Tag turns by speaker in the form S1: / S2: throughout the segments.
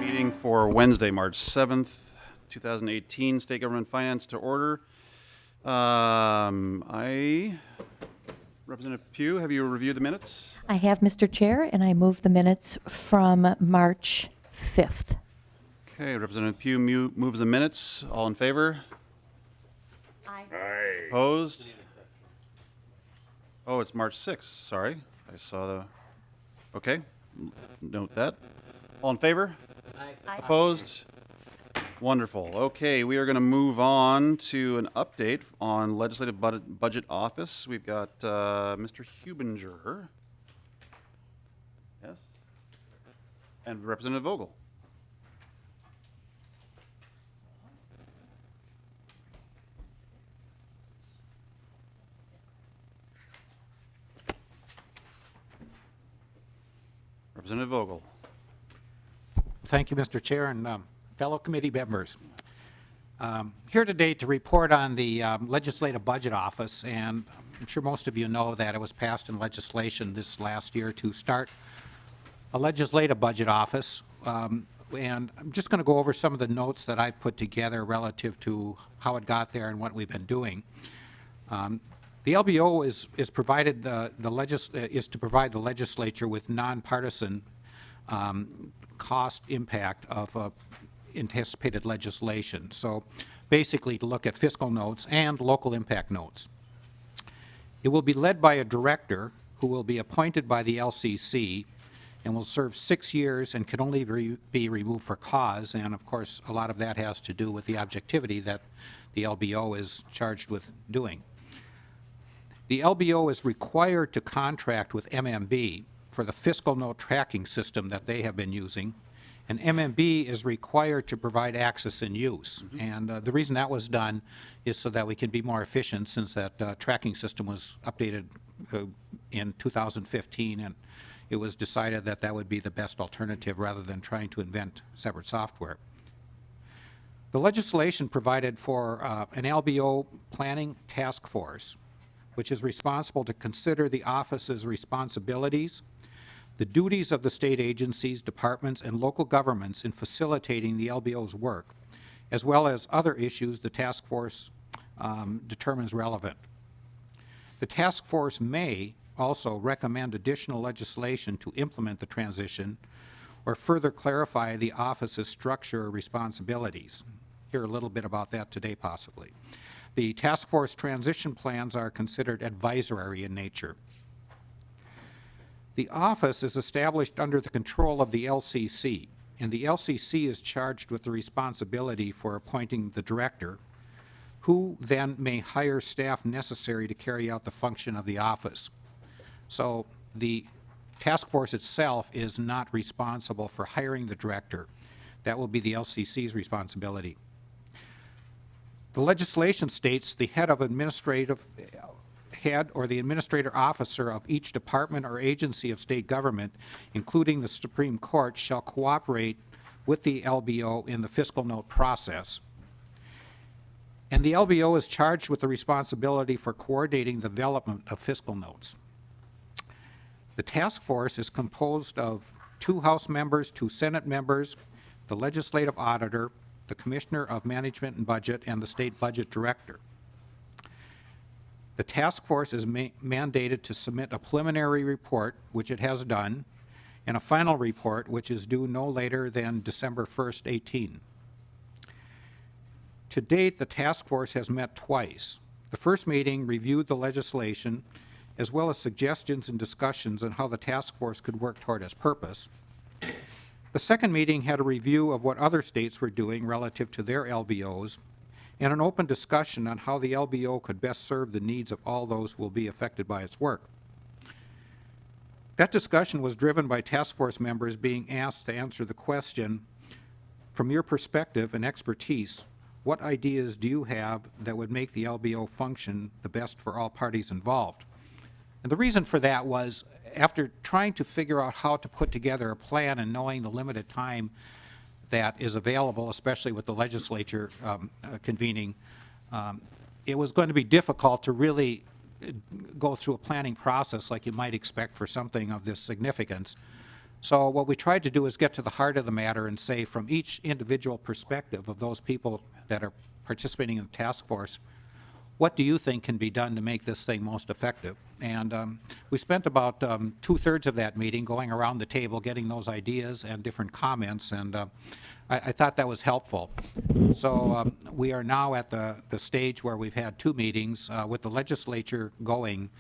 S1: Meeting for Wednesday, March 7th, 2018, State Government Finance to order. Representative Pugh, have you reviewed the minutes?
S2: I have, Mr. Chair, and I move the minutes from March 5th.
S1: Okay, Representative Pugh moves the minutes. All in favor?
S2: Aye.
S1: Opposed? Oh, it's March 6th. Sorry. I saw the... Okay. Note that. All in favor?
S2: Aye.
S1: Opposed? Wonderful. Okay, we are going to move on to an update on Legislative Budget Office. We've got Mr. Hubinger. Yes? And Representative Vogel. Representative Vogel.
S3: Thank you, Mr. Chair, and fellow committee members. Here today to report on the Legislative Budget Office, and I'm sure most of you know that it was passed in legislation this last year to start a Legislative Budget Office. And I'm just going to go over some of the notes that I've put together relative to how it got there and what we've been doing. The LBO is to provide the legislature with nonpartisan cost impact of anticipated legislation. So basically to look at fiscal notes and local impact notes. It will be led by a director who will be appointed by the LCC and will serve 6 years and can only be removed for cause. And of course, a lot of that has to do with the objectivity that the LBO is charged with doing. The LBO is required to contract with MMB for the fiscal note tracking system that they have been using, and MMB is required to provide access and use. And the reason that was done is so that we can be more efficient, since that tracking system was updated in 2015, and it was decided that that would be the best alternative rather than trying to invent separate software. The legislation provided for an LBO planning task force, which is responsible to consider the office's responsibilities, the duties of the state agencies, departments, and local governments in facilitating the LBO's work, as well as other issues the task force determines relevant. The task force may also recommend additional legislation to implement the transition or further clarify the office's structure or responsibilities. Hear a little bit about that today, possibly. The task force transition plans are considered advisory in nature. The office is established under the control of the LCC, and the LCC is charged with the responsibility for appointing the director, who then may hire staff necessary to carry out the function of the office. So the task force itself is not responsible for hiring the director. That will be the LCC's responsibility. The legislation states the head or the administrator officer of each department or agency of state government, including the Supreme Court, shall cooperate with the LBO in the fiscal note process. And the LBO is charged with the responsibility for coordinating the development of fiscal notes. The task force is composed of 2 House members, 2 Senate members, the legislative auditor, the Commissioner of Management and Budget, and the State Budget Director. The task force is mandated to submit a preliminary report, which it has done, and a final report, which is due no later than December 1st, 18. To date, the task force has met twice. The first meeting reviewed the legislation, as well as suggestions and discussions on how the task force could work toward its purpose. The second meeting had a review of what other states were doing relative to their LBOs, and an open discussion on how the LBO could best serve the needs of all those who will be affected by its work. That discussion was driven by task force members being asked to answer the question, from your perspective and expertise, what ideas do you have that would make the LBO function the best for all parties involved? And the reason for that was, after trying to figure out how to put together a plan and knowing the limited time that is available, especially with the legislature convening, it was going to be difficult to really go through a planning process like you might expect for something of this significance. So what we tried to do is get to the heart of the matter and say, from each individual perspective of those people that are participating in the task force, what do you think can be done to make this thing most effective? And we spent about 2/3 of that meeting going around the table, getting those ideas and different comments, and I thought that was helpful. So we are now at the stage where we've had 2 meetings with the legislature going.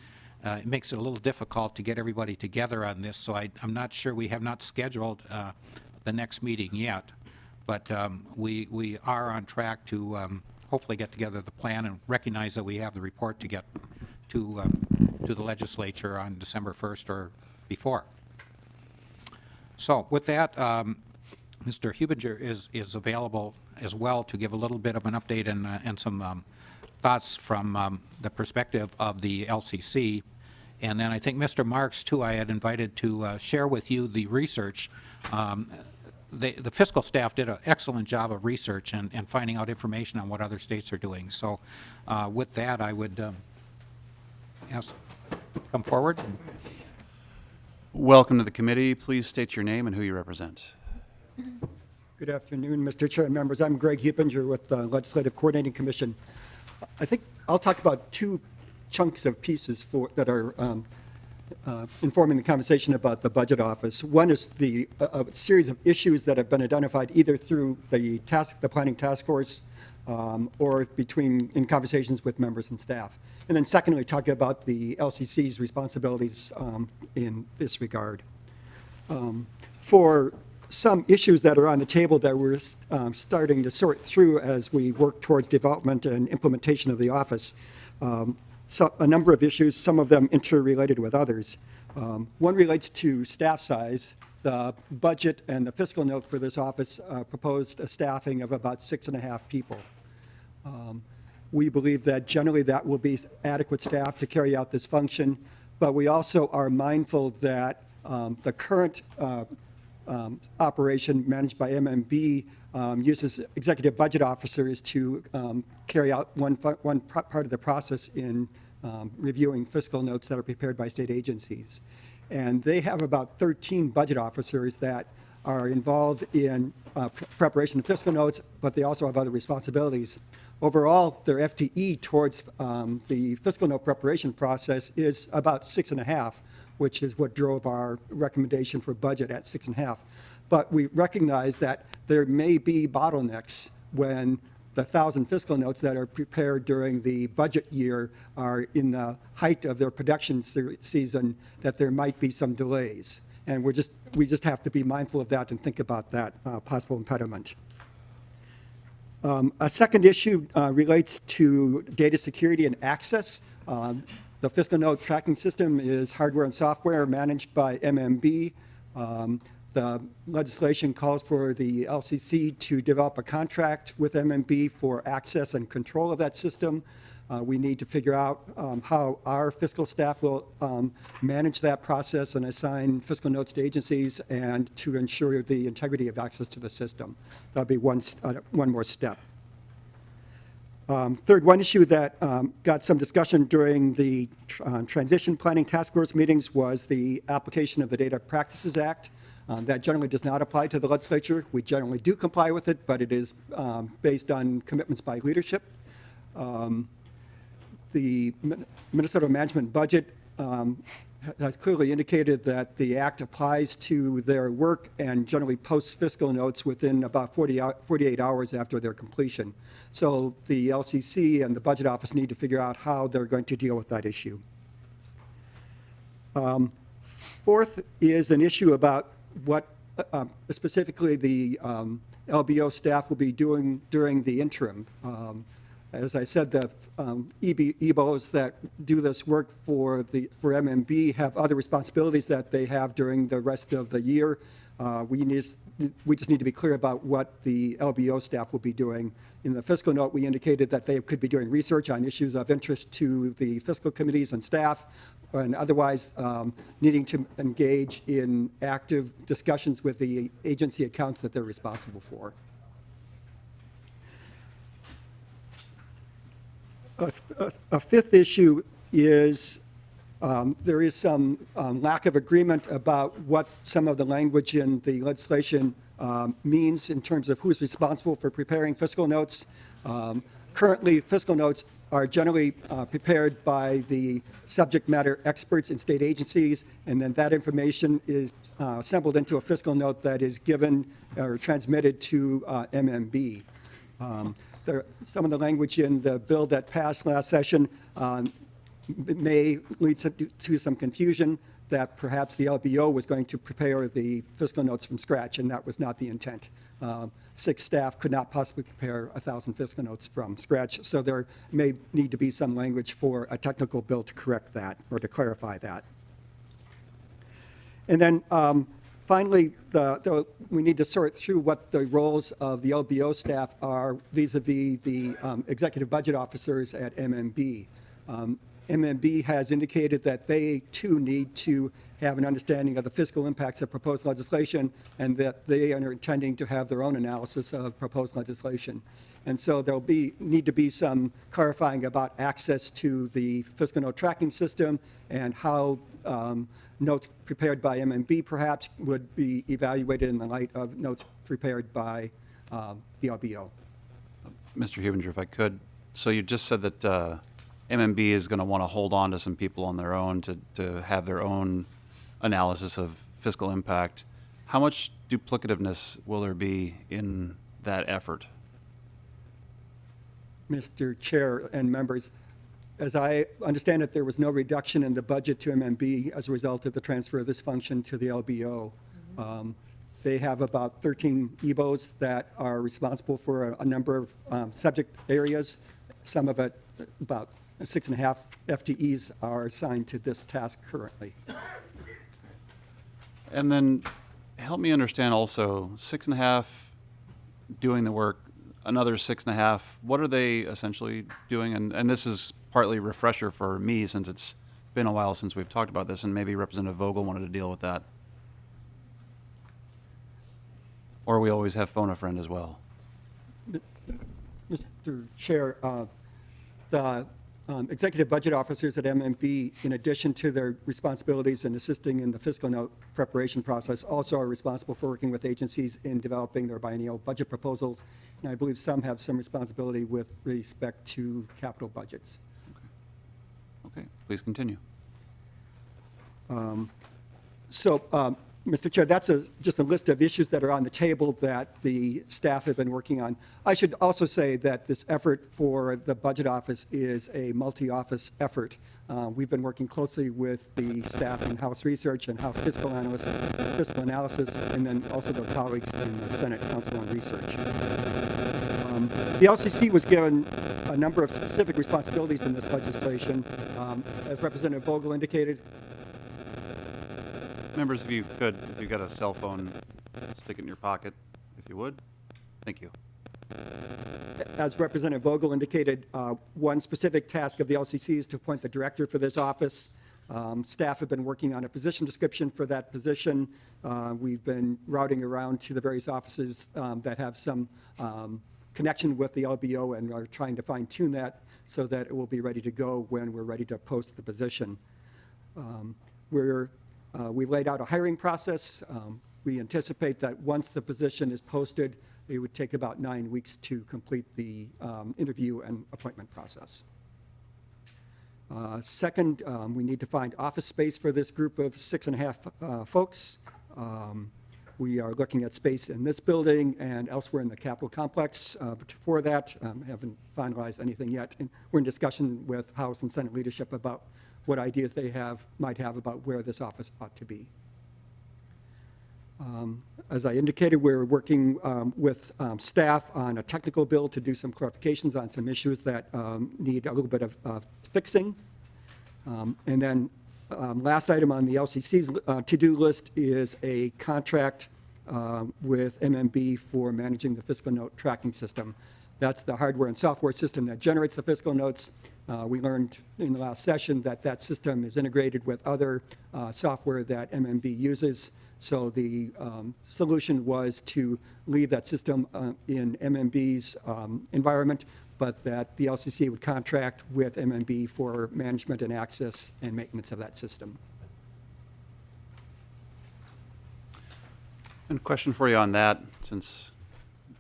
S3: It makes it a little difficult to get everybody together on this, so I'm not sure, we have not scheduled the next meeting yet, but we are on track to hopefully get together the plan and recognize that we have the report to get to the legislature on December 1st or before. So with that, Mr. Hubinger is available as well to give a little bit of an update and some thoughts from the perspective of the LCC. And then I think Mr. Marks, too, I had invited to share with you the research. The fiscal staff did an excellent job of research and finding out information on what other states are doing. So with that, I would ask, come forward.
S1: Welcome to the committee. Please state your name and who you represent.
S4: Good afternoon, Mr. Chair and members. I'm Greg Hubinger with the Legislative Coordinating Commission. I think I'll talk about 2 chunks of pieces that are informing the conversation about the Budget Office. One is a series of issues that have been identified either through the Planning Task Force or in conversations with members and staff. And then secondly, talking about the LCC's responsibilities in this regard. For some issues that are on the table that we're starting to sort through as we work towards development and implementation of the office. So a number of issues, some of them interrelated with others. One relates to staff size. The budget and the fiscal note for this office proposed a staffing of about 6.5 people. We believe that generally that will be adequate staff to carry out this function, but we also are mindful that the current operation managed by MMB uses executive budget officers to carry out one part of the process in reviewing fiscal notes that are prepared by state agencies. And they have about 13 budget officers that are involved in preparation of fiscal notes, but they also have other responsibilities. Overall, their FTE towards the fiscal note preparation process is about 6.5, which is what drove our recommendation for budget at 6.5. But we recognize that there may be bottlenecks when the 1,000 fiscal notes that are prepared during the budget year are in the height of their production season, that there might be some delays. And we just have to be mindful of that and think about that possible impediment. A second issue relates to data security and access. The fiscal note tracking system is hardware and software managed by MMB. The legislation calls for the LCC to develop a contract with MMB for access and control of that system. We need to figure out how our fiscal staff will manage that process and assign fiscal notes to agencies and to ensure the integrity of access to the system. That'll be one more step. Third, one issue that got some discussion during the transition planning task force meetings was the application of the Data Practices Act. That generally does not apply to the legislature. We generally do comply with it, but it is based on commitments by leadership. The Minnesota Management Budget has clearly indicated that the act applies to their work and generally posts fiscal notes within about 48 hours after their completion. So the LCC and the Budget Office need to figure out how they're going to deal with that issue. Fourth is an issue about what specifically the LBO staff will be doing during the interim. As I said, the EBOs that do this work for MMB have other responsibilities that they have during the rest of the year. We just need to be clear about what the LBO staff will be doing. In the fiscal note, we indicated that they could be doing research on issues of interest to the fiscal committees and staff, and otherwise needing to engage in active discussions with the agency accounts that they're responsible for. A fifth issue is There is some lack of agreement about what some of the language in the legislation means in terms of who's responsible for preparing fiscal notes. Currently, fiscal notes are generally prepared by the subject matter experts in state agencies, and then that information is assembled into a fiscal note that is given or transmitted to MMB. Some of the language in the bill that passed last session may lead to some confusion that perhaps the LBO was going to prepare the fiscal notes from scratch, and that was not the intent. 6 staff could not possibly prepare 1,000 fiscal notes from scratch, so there may need to be some language for a technical bill to correct that or to clarify that. And then finally, we need to sort through what the roles of the LBO staff are vis-a-vis the executive budget officers at MMB. MMB has indicated that they too need to have an understanding of the fiscal impacts of proposed legislation, and that they are intending to have their own analysis of proposed legislation. And so there'll need to be some clarifying about access to the fiscal note tracking system and how notes prepared by MMB perhaps would be evaluated in the light of notes prepared by the LBO.
S1: Mr. Hubinger, if I could, so you just said that MMB is going to want to hold on to some people on their own to have their own analysis of fiscal impact. How much duplicativeness will there be in that effort?
S4: Mr. Chair and members, as I understand it, there was no reduction in the budget to MMB as a result of the transfer of this function to the LBO. They have about 13 EBOs that are responsible for a number of subject areas. Some of it, about 6.5 FTEs, are assigned to this task currently.
S1: And then help me understand also, 6.5 doing the work, another 6.5, what are they essentially doing? And this is partly refresher for me since it's been a while since we've talked about this, and maybe Representative Vogel wanted to deal with that. Or we always have phone a friend as well.
S4: Mr. Chair, the executive budget officers at MMB, in addition to their responsibilities in assisting in the fiscal note preparation process, also are responsible for working with agencies in developing their biennial budget proposals. And I believe some have some responsibility with respect to capital budgets.
S1: Okay, please continue.
S4: Mr. Chair, that's just a list of issues that are on the table that the staff have been working on. I should also say that this effort for the budget office is a multi-office effort. We've been working closely with the staff in House Research and House Fiscal Analysis, and then also their colleagues in the Senate Council on Research. The LCC was given a number of specific responsibilities in this legislation. As Representative Vogel indicated,
S1: Members, if you could, if you've got a cell phone, stick it in your pocket, if you would. Thank you.
S4: as Representative Vogel indicated, one specific task of the LCC is to appoint the director for this office. Staff have been working on a position description for that position. We've been routing around to the various offices that have some connection with the LBO and are trying to fine-tune that so that it will be ready to go when we're ready to post the position. We've laid out a hiring process. We anticipate that once the position is posted, it would take about 9 weeks to complete the interview and appointment process. Second, we need to find office space for this group of 6.5 folks. We are looking at space in this building and elsewhere in the Capitol complex. But for that, haven't finalized anything yet. And we're in discussion with House and Senate leadership about what ideas they might have about where this office ought to be. As I indicated, we're working with staff on a technical bill to do some clarifications on some issues that need a little bit of fixing. And then last item on the LCC's to-do list is a contract with MMB for managing the fiscal note tracking system. That's the hardware and software system that generates the fiscal notes. We learned in the last session that that system is integrated with other software that MMB uses. So the solution was to leave that system in MMB's environment, but that the LCC would contract with MMB for management and access and maintenance of that system.
S1: And question for you on that, since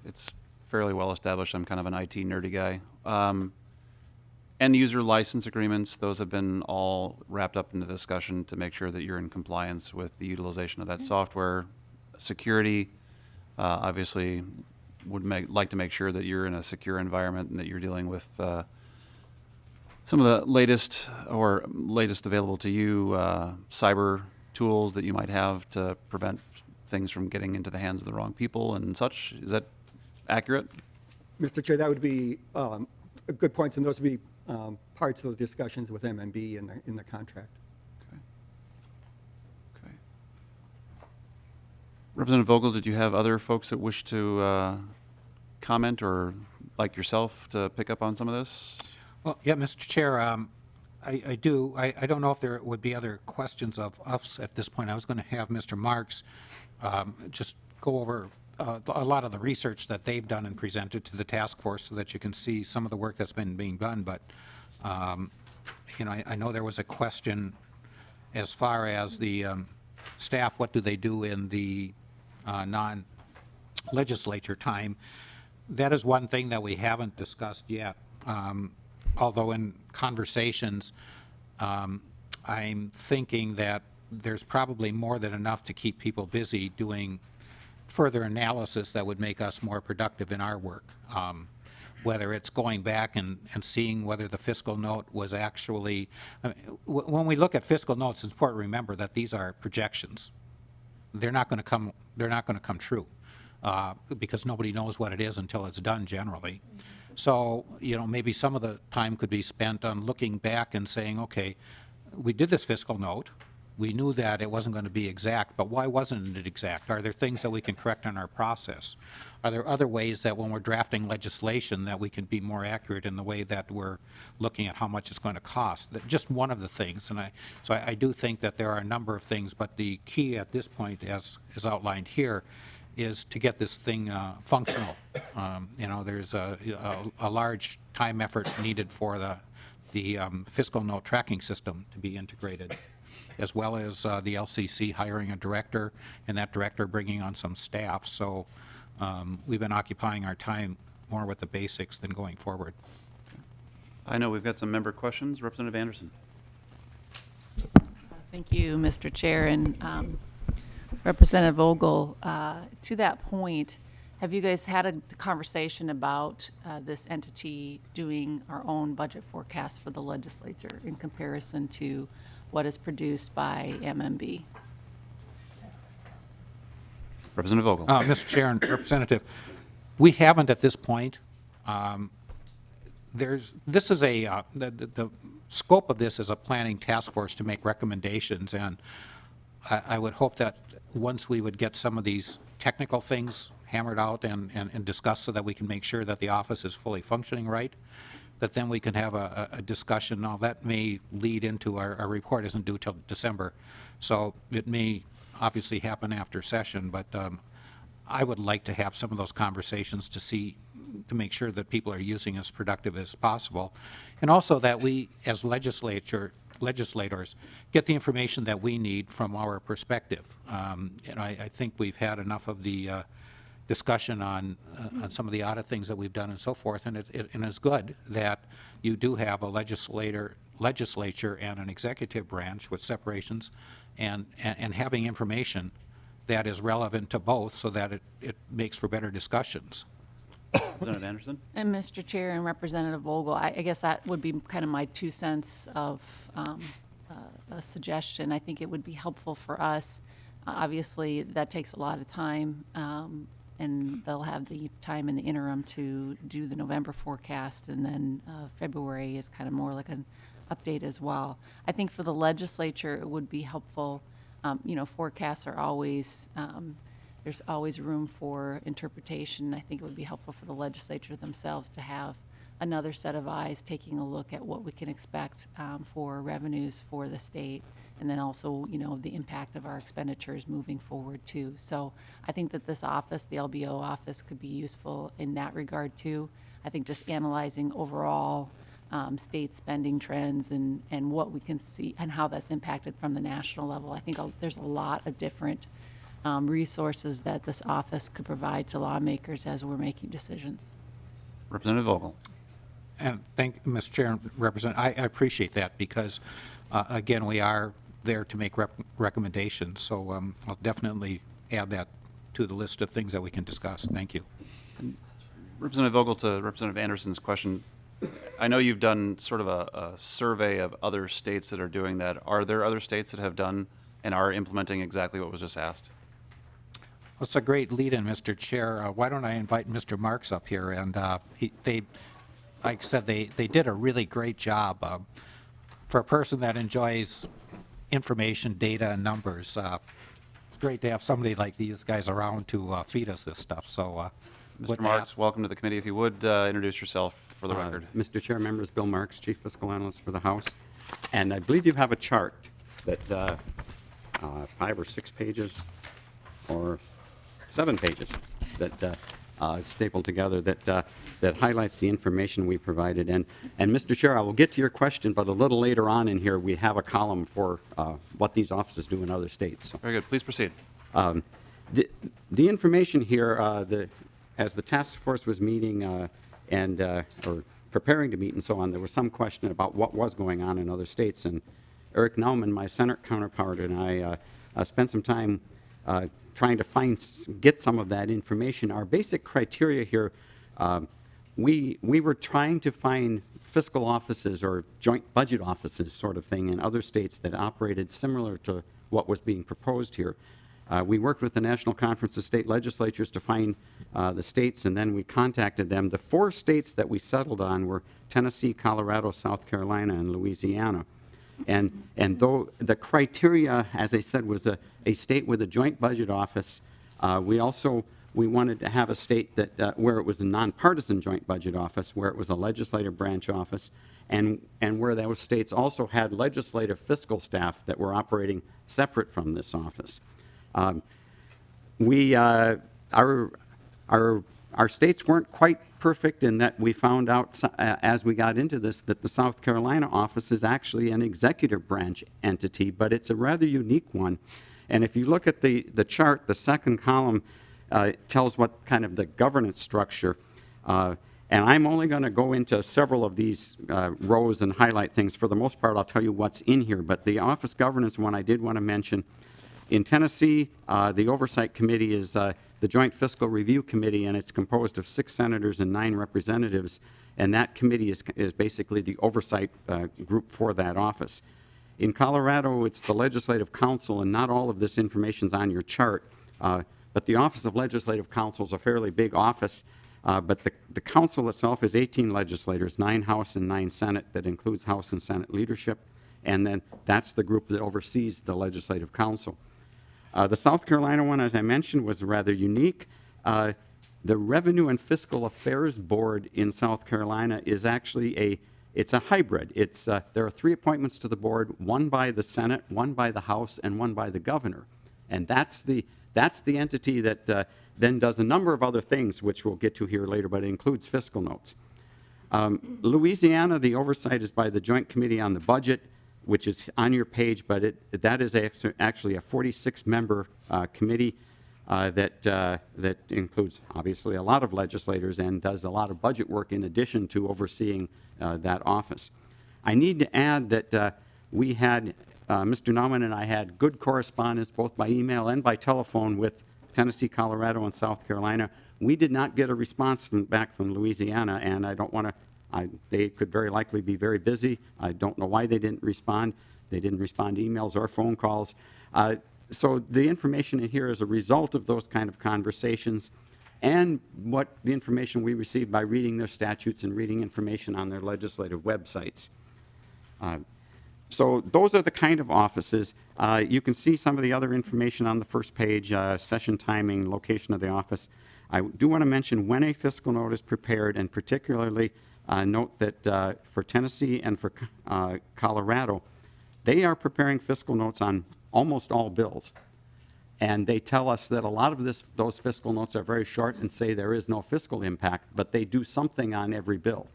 S1: it's fairly well established, I'm kind of an IT nerdy guy. End user license agreements, those have been all wrapped up in the discussion to make sure that you're in compliance with the utilization of that software. Security, obviously, would like to make sure that you're in a secure environment and that you're dealing with some of the latest available to you cyber tools that you might have to prevent things from getting into the hands of the wrong people and such. Is that accurate?
S4: Mr. Chair, that would be good points, and those would be parts of the discussions with MMB in the contract.
S1: Okay. Representative Vogel, did you have other folks that wish to comment or, like yourself, to pick up on some of this?
S3: Well, yeah, Mr. Chair, I do. I don't know if there would be other questions of us at this point. I was going to have Mr. Marks just go over a lot of the research that they've done and presented to the task force so that you can see some of the work that's been being done. But, you know, I know there was a question as far as the staff, what do they do in the non-legislature time? That is one thing that we haven't discussed yet. Although in conversations, I'm thinking that there's probably more than enough to keep people busy doing further analysis that would make us more productive in our work. Whether it's going back and seeing whether the fiscal note was actually, when we look at fiscal notes, it's important to remember that these are projections. They're not going to come true because nobody knows what it is until it's done generally. So, you know, maybe some of the time could be spent on looking back and saying, okay, we did this fiscal note. We knew that it wasn't going to be exact, but why wasn't it exact? Are there things that we can correct in our process? Are there other ways that when we're drafting legislation that we can be more accurate in the way that we're looking at how much it's going to cost? Just one of the things, and so I do think that there are a number of things, but the key at this point, as is outlined here, is to get this thing functional. You know, there's a large time effort needed for the fiscal note tracking system to be integrated, as well as the LCC hiring a director, and that director bringing on some staff. So we've been occupying our time more with the basics than going forward.
S1: I know we've got some member questions. Representative Anderson.
S5: Thank you, Mr. Chair. And Representative Vogel, to that point, have you guys had a conversation about this entity doing our own budget forecast for the legislature in comparison to what is produced by MMB?
S1: Representative Vogel.
S3: Mr. Chair and Representative, we haven't at this point. This is the scope of this is a planning task force to make recommendations, and I would hope that once we would get some of these technical things hammered out and discussed so that we can make sure that the office is fully functioning right, that then we can have a discussion. Now, that may lead into our report isn't due till December, so it may obviously happen after session, but I would like to have some of those conversations to make sure that people are using as productive as possible, and also that we, as legislators, get the information that we need from our perspective. And I think we've had enough of the discussion on some of the audit things that we've done and so forth, and it's good that you do have a legislature and an executive branch with separations and having information that is relevant to both so that it makes for better discussions.
S1: Representative Anderson.
S5: And Mr. Chair and Representative Vogel, I guess that would be kind of my 2 cents of a suggestion. I think it would be helpful for us. Obviously, that takes a lot of time, and they'll have the time in the interim to do the November forecast, and then February is kind of more like an update as well. I think for the legislature, it would be helpful. You know, forecasts are always, there's always room for interpretation. I think it would be helpful for the legislature themselves to have another set of eyes taking a look at what we can expect for revenues for the state, and then also, you know, the impact of our expenditures moving forward too. So I think that this office, the LBO office, could be useful in that regard too. I think just analyzing overall state spending trends and what we can see and how that's impacted from the national level. I think there's a lot of different resources that this office could provide to lawmakers as we're making decisions.
S1: Representative Vogel.
S3: And thank you, Mr. Chair and Representative. I appreciate that because, again, we are there to make recommendations. So I'll definitely add that to the list of things that we can discuss. Thank you.
S1: Representative Vogel, to Representative Anderson's question, I know you've done sort of a survey of other states that are doing that. Are there other states that have done and are implementing exactly what was just asked?
S3: Well, it's a great lead-in, Mr. Chair. Why don't I invite Mr. Marks up here? And they, like I said, they did a really great job. For a person that enjoys information, data, and numbers, it's great to have somebody like these guys around to feed us this stuff. So,
S1: Mr. Marks, welcome to the committee. If you would introduce yourself for the record.
S6: Mr. Chair, members, Bill Marks, Chief Fiscal Analyst for the House. And I believe you have a chart that 5 or 6 pages or 7 pages that is stapled together that highlights the information we provided. And Mr. Chair, I will get to your question, but a little later on in here, we have a column for what these offices do in other states.
S1: Very good. Please proceed.
S6: The information here, as the task force was meeting or preparing to meet and so on, there was some question about what was going on in other states. And Eric Naumann, my Senate counterpart, and I spent some time trying to get some of that information. Our basic criteria here, we were trying to find fiscal offices or joint budget offices sort of thing in other states that operated similar to what was being proposed here. We worked with the National Conference of State Legislatures to find the states, and then we contacted them. The 4 states that we settled on were Tennessee, Colorado, South Carolina, and Louisiana. And though the criteria, as I said, was a state with a joint budget office, we wanted to have a state that where it was a nonpartisan joint budget office, where it was a legislative branch office, and where those states also had legislative fiscal staff that were operating separate from this office. Our states weren't quite perfect in that we found out as we got into this that the South Carolina office is actually an executive branch entity, but it's a rather unique one. And if you look at the chart, the second column tells what kind of the governance structure. And I'm only going to go into several of these rows and highlight things. For the most part, I'll tell you what's in here. But the office governance one I did want to mention. In Tennessee, the Oversight Committee is the Joint Fiscal Review Committee, and it's composed of 6 senators and 9 representatives, and that committee is basically the oversight group for that office. In Colorado, it's the Legislative Council, and not all of this information is on your chart, but the Office of Legislative Counsel is a fairly big office, but the council itself is 18 legislators, 9 House and 9 Senate, that includes House and Senate leadership, and then that's the group that oversees the Legislative Council. The South Carolina one, as I mentioned, was rather unique. The Revenue and Fiscal Affairs Board in South Carolina is actually it's a hybrid. There are 3 appointments to the board, 1 by the Senate, 1 by the House, and 1 by the governor. And that's the entity that then does a number of other things, which we'll get to here later, but it includes fiscal notes. Louisiana, the oversight is by the Joint Committee on the Budget, which is on your page, but that is actually a 46-member committee that includes, obviously, a lot of legislators and does a lot of budget work in addition to overseeing that office. I need to add that we had, Mr. Naumann and I had good correspondence both by email and by telephone with Tennessee, Colorado, and South Carolina. We did not get a response back from Louisiana, and I don't want to they could very likely be very busy. I don't know why they didn't respond. They didn't respond to emails or phone calls. So the information in here is a result of those kind of conversations and what the information we received by reading their statutes and reading information on their legislative websites. So those are the kind of offices. You can see some of the other information on the first page, session timing, location of the office. I do want to mention when a fiscal note is prepared, and particularly note that for Tennessee and for Colorado, they are preparing fiscal notes on almost all bills. And they tell us that a lot of those fiscal notes are very short and say there is no fiscal impact, but they do something on every bill.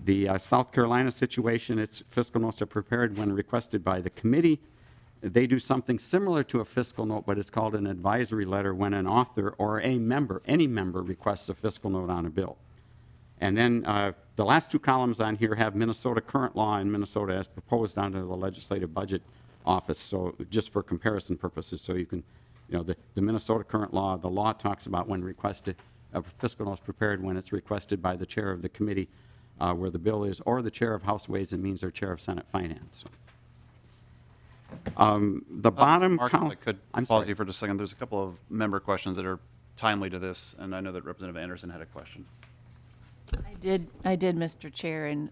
S6: The South Carolina situation, its fiscal notes are prepared when requested by the committee. They do something similar to a fiscal note, but it's called an advisory letter when an author or a member, any member, requests a fiscal note on a bill. And then the last two columns on here have Minnesota current law and Minnesota as proposed under the Legislative Budget Office, so just for comparison purposes, so you can, the Minnesota current law, the law talks about when requested, a fiscal note is prepared when it's requested by the chair of the committee where the bill is, or the chair of House Ways and Means or chair of Senate Finance. The bottom
S1: Mark, if
S6: column.
S1: I could
S6: I'm
S1: pause
S6: sorry.
S1: you for just a second. There's a couple of member questions that are timely to this, and I know that Representative Anderson had a question.
S5: I did, Mr. Chair, and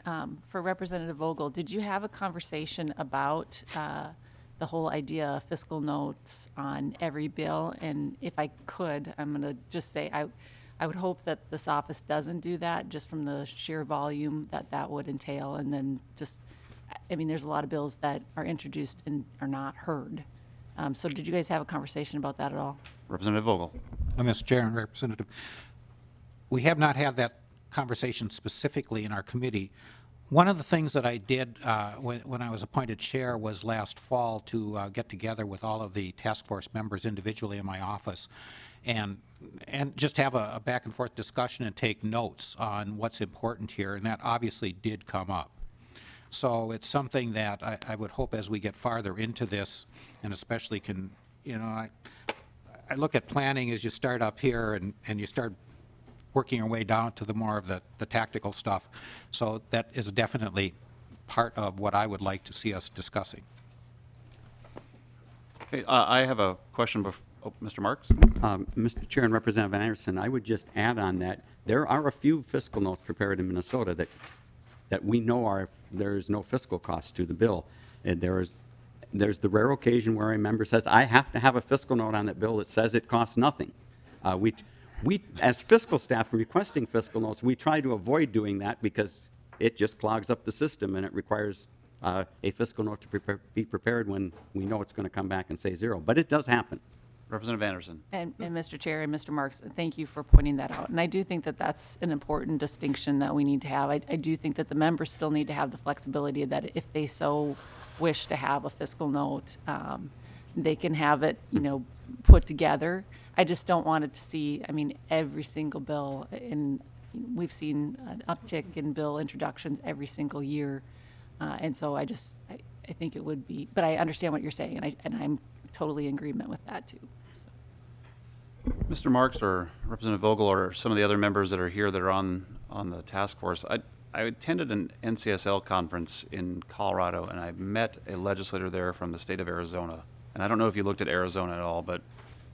S5: for Representative Vogel, did you have a conversation about the whole idea of fiscal notes on every bill? And if I could, I'm going to just say I would hope that this office doesn't do that, just from the sheer volume that would entail, and then just, I mean, there's a lot of bills that are introduced and are not heard. So did you guys have a conversation about that at all?
S1: Representative Vogel.
S3: Mr. Chair and Representative, we have not had that conversation specifically in our committee. One of the things that I did when I was appointed chair was last fall to get together with all of the task force members individually in my office and just have a back and forth discussion and take notes on what's important here, and that obviously did come up. So it's something that I would hope as we get farther into this, and especially I look at planning as you start up here and you start working your way down to the more of the tactical stuff. So that is definitely part of what I would like to see us discussing.
S1: Okay, I have a question. Mr. Marks?
S6: Mr. Chair and Representative Anderson, I would just add on that there are a few fiscal notes prepared in Minnesota that we know there's no fiscal cost to the bill. And there's the rare occasion where a member says, I have to have a fiscal note on that bill that says it costs nothing. We, as fiscal staff requesting fiscal notes, we try to avoid doing that because it just clogs up the system and it requires a fiscal note to be prepared when we know it's going to come back and say zero. But it does happen.
S1: Representative Anderson.
S5: And Mr. Chair and Mr. Marks, thank you for pointing that out. And I do think that that's an important distinction that we need to have. I do think that the members still need to have the flexibility that if they so wish to have a fiscal note, they can have it, put together. I just don't want it to see, every single bill, and we've seen an uptick in bill introductions every single year. And so I think it would be, but I understand what you're saying, and I'm totally in agreement with that too. So.
S1: Mr. Marks or Representative Vogel or some of the other members that are here that are on the task force, I attended an NCSL conference in Colorado, and I met a legislator there from the state of Arizona. And I don't know if you looked at Arizona at all, but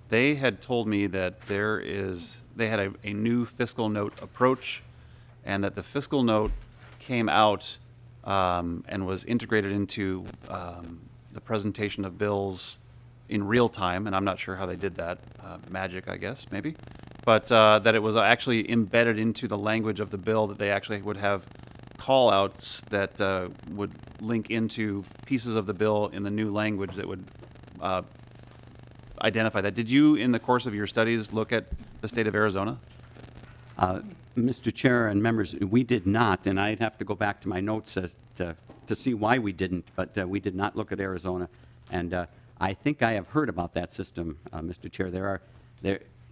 S1: they had told me that they had a new fiscal note approach, and that the fiscal note came out and was integrated into the presentation of bills in real time, and I'm not sure how they did that, magic, I guess, maybe, but that it was actually embedded into the language of the bill, that they actually would have call-outs that would link into pieces of the bill in the new language that would identify that. Did you, in the course of your studies, look at the state of Arizona?
S6: Mr. Chair and members, we did not, and I'd have to go back to my notes to see why we didn't, but we did not look at Arizona. And I think I have heard about that system, Mr. Chair.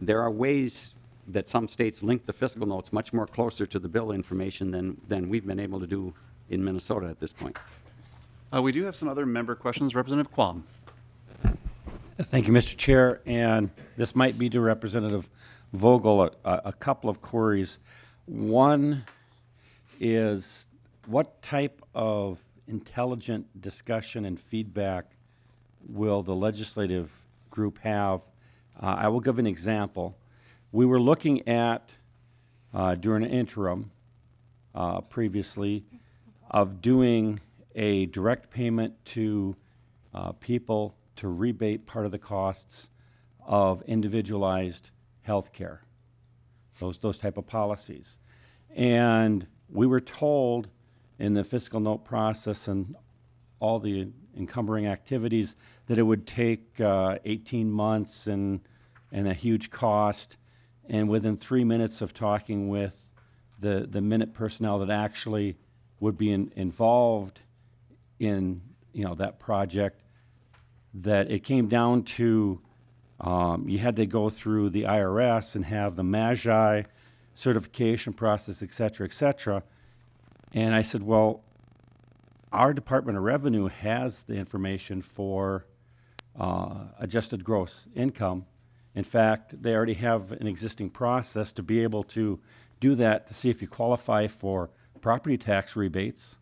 S6: There are ways that some states link the fiscal notes much more closer to the bill information than we've been able to do in Minnesota at this point.
S1: We do have some other member questions. Representative Quam.
S7: Thank you, Mr. Chair, and this might be to Representative Vogel, a couple of queries. One is, what type of intelligent discussion and feedback will the legislative group have? I will give an example. We were looking at, during an interim previously, of doing a direct payment to people to rebate part of the costs of individualized health care, those type of policies. And we were told in the fiscal note process and all the encumbering activities, that it would take 18 months and a huge cost. And within 3 minutes of talking with the Minute personnel that actually would be involved in, that project, that it came down to you had to go through the IRS and have the MAGI certification process, et cetera, et cetera. And I said, well, our Department of Revenue has the information for adjusted gross income. In fact, they already have an existing process to be able to do that, to see if you qualify for property tax rebates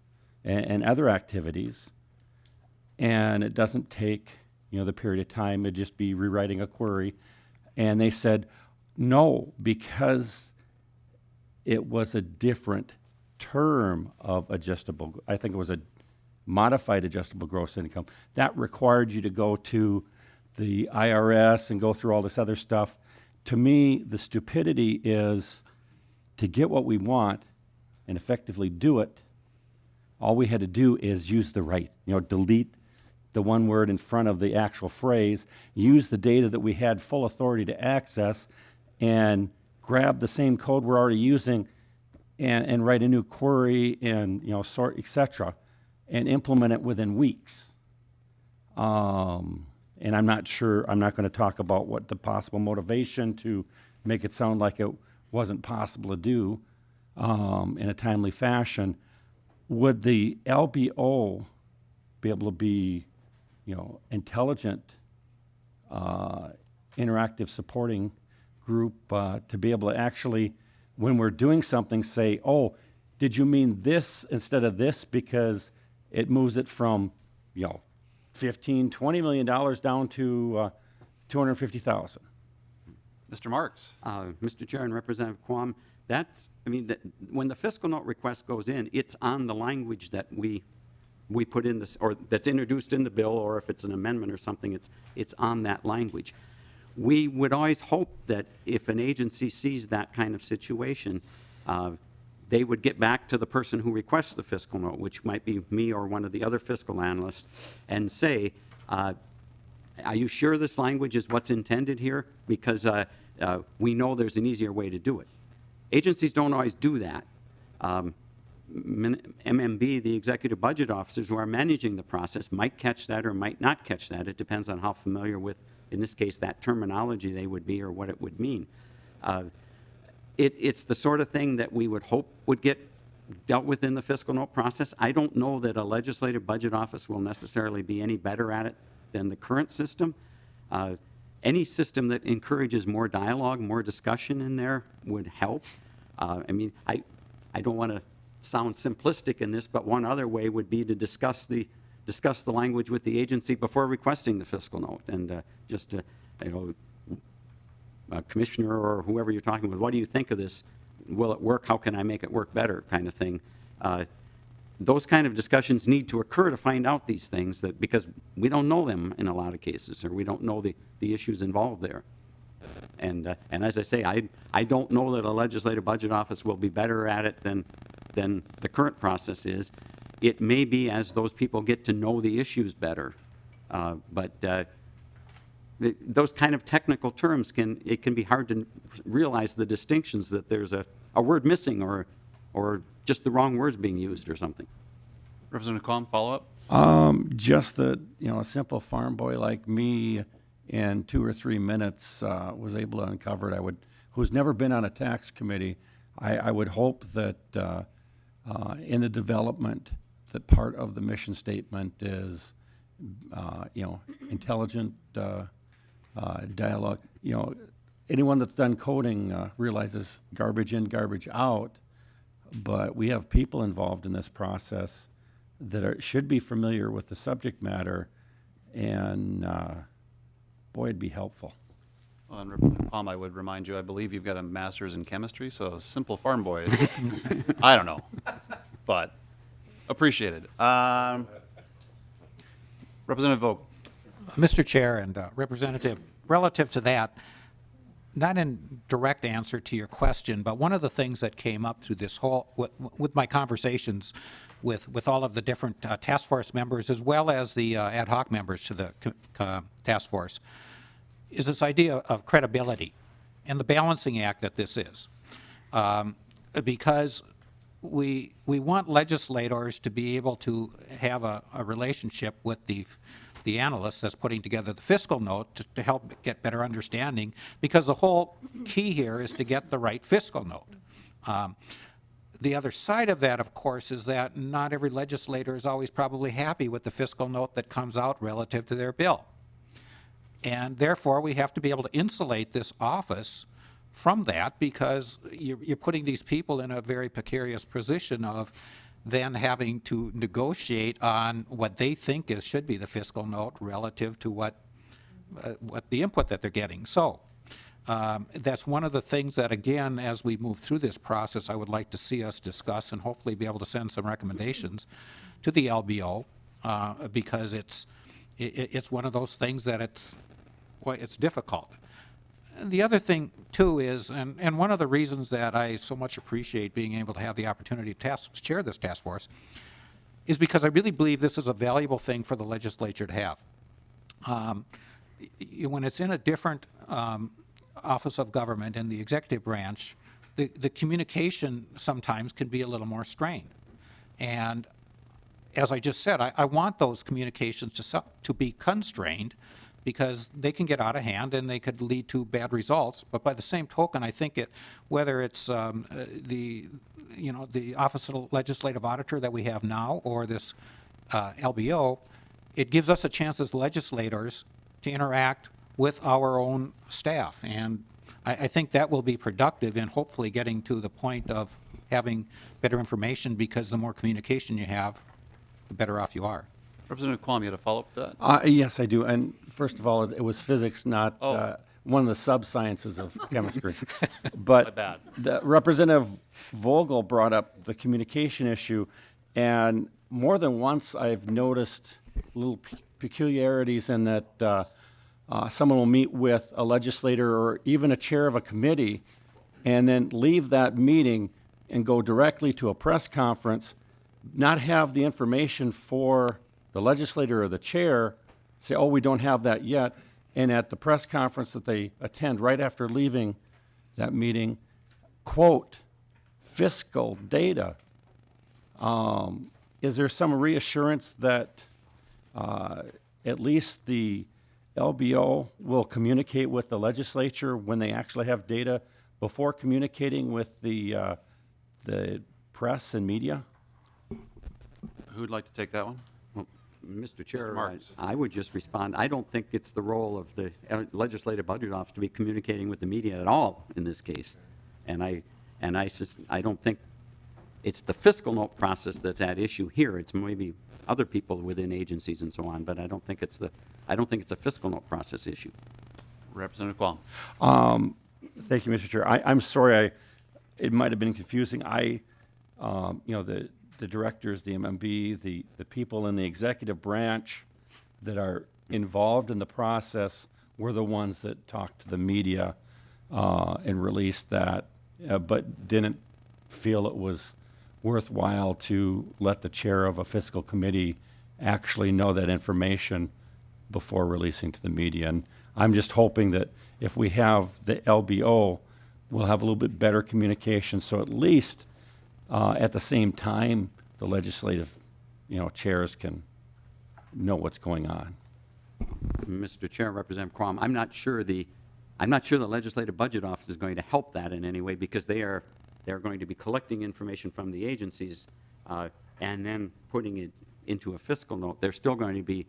S7: and other activities. And it doesn't take, the period of time. It'd just be rewriting a query. And they said, no, because it was a different term of adjustable, I think it was a modified adjustable gross income. That required you to go to the IRS and go through all this other stuff. To me, the stupidity is to get what we want and effectively do it. All we had to do is use the right, delete the one word in front of the actual phrase, use the data that we had full authority to access, and grab the same code we're already using and write a new query and, sort, et cetera, and implement it within weeks. And I'm not going to talk about what the possible motivation to make it sound like it wasn't possible to do in a timely fashion. Would the LBO be able to be, intelligent, interactive supporting group to be able to actually, when we're doing something, say, oh, did you mean this instead of this, because it moves it from, $15, $20 million down to $250,000.
S1: Mr. Marks?
S6: Mr. Chair and Representative Quam, when the fiscal note request goes in, it's on the language that we put in this, or that's introduced in the bill, or if it's an amendment or something, it's on that language. We would always hope that if an agency sees that kind of situation, they would get back to the person who requests the fiscal note, which might be me or one of the other fiscal analysts, and say, are you sure this language is what's intended here? Because we know there's an easier way to do it. Agencies don't always do that. MMB, the executive budget officers who are managing the process, might catch that or might not catch that. It depends on how familiar with, in this case, that terminology they would be or what it would mean. It's the sort of thing that we would hope would get dealt with in the fiscal note process. I don't know that a legislative budget office will necessarily be any better at it than the current system. Any system that encourages more dialogue, more discussion in there would help. I don't want to sound simplistic in this, but one other way would be to discuss the language with the agency before requesting the fiscal note, and just to, commissioner or whoever you're talking with, what do you think of this? Will it work? How can I make it work better? Kind of thing. Those kind of discussions need to occur to find out these things, because we don't know them in a lot of cases, or we don't know the issues involved there. And as I say, I don't know that a legislative budget office will be better at it than the current process is. It may be as those people get to know the issues better, but those kind of technical terms it can be hard to realize the distinctions, that there's a word missing or just the wrong words being used or something.
S1: Representative Quam, follow up?
S7: Just that, a simple farm boy like me in 2 or 3 minutes was able to uncover it. Who's never been on a tax committee, I would hope that in the development, that part of the mission statement is, intelligent dialogue. Anyone that's done coding realizes garbage in, garbage out, but we have people involved in this process that should be familiar with the subject matter, and boy, it'd be helpful.
S1: Well, and Representative Quam, I would remind you, I believe you've got a master's in chemistry, so simple farm boy is, I don't know, but appreciated. Representative Vogt.
S3: Mr. Chair and Representative, relative to that, not in direct answer to your question, but one of the things that came up through this whole, with my conversations with all of the different task force members as well as the ad hoc members to the task force, is this idea of credibility and the balancing act that this is. Because we want legislators to be able to have a relationship with the analyst that's putting together the fiscal note to help get better understanding, because the whole key here is to get the right fiscal note. The other side of that, of course, is that not every legislator is always probably happy with the fiscal note that comes out relative to their bill. And therefore, we have to be able to insulate this office from that, because you're putting these people in a very precarious position of then having to negotiate on what they think should be the fiscal note relative to what the input that they're getting. So that's one of the things that, again, as we move through this process, I would like to see us discuss and hopefully be able to send some recommendations to the LBO, because it's one of those things that it's difficult. And the other thing, too, is, and one of the reasons that I so much appreciate being able to have the opportunity to chair this task force is because I really believe this is a valuable thing for the legislature to have. When it's in a different office of government in the executive branch, the communication sometimes can be a little more strained. And as I just said, I want those communications to be constrained, because they can get out of hand and they could lead to bad results. But by the same token, I think whether it's the Office of the Legislative Auditor that we have now, or this LBO, it gives us a chance as legislators to interact with our own staff. And I think that will be productive in hopefully getting to the point of having better information, because the more communication you have, the better off you are.
S1: Representative Quam, you had a follow-up to that?
S7: Yes, I do. And first of all, it was physics, not one of the sub-sciences of chemistry. But
S1: My bad.
S7: the Representative Vogel brought up the communication issue, and more than once I've noticed little peculiarities in that someone will meet with a legislator or even a chair of a committee and then leave that meeting and go directly to a press conference, not have the information for the legislator or the chair, say, oh, we don't have that yet, and at the press conference that they attend right after leaving that meeting, quote, fiscal data. Is there some reassurance that at least the LBO will communicate with the legislature when they actually have data before communicating with the press and media?
S1: Who'd like to take that one?
S6: Mr. Chair,
S1: Marks.
S6: I would just respond. I don't think it's the role of the Legislative Budget Office to be communicating with the media at all in this case. And I don't think it's the fiscal note process that's at issue here. It's maybe other people within agencies and so on, but I don't think it's a fiscal note process issue.
S1: Representative Quam.
S7: Thank you, Mr. Chair. I'm sorry, it might have been confusing. The directors, the MMB, the people in the executive branch that are involved in the process were the ones that talked to the media and released that, but didn't feel it was worthwhile to let the chair of a fiscal committee actually know that information before releasing to the media. And I'm just hoping that if we have the LBO, we'll have a little bit better communication, so at least at the same time, the legislative, chairs can know what's going on.
S6: Mr. Chair, Representative Quam, I'm not sure the Legislative Budget Office is going to help that in any way, because they're going to be collecting information from the agencies and then putting it into a fiscal note. They're still going to be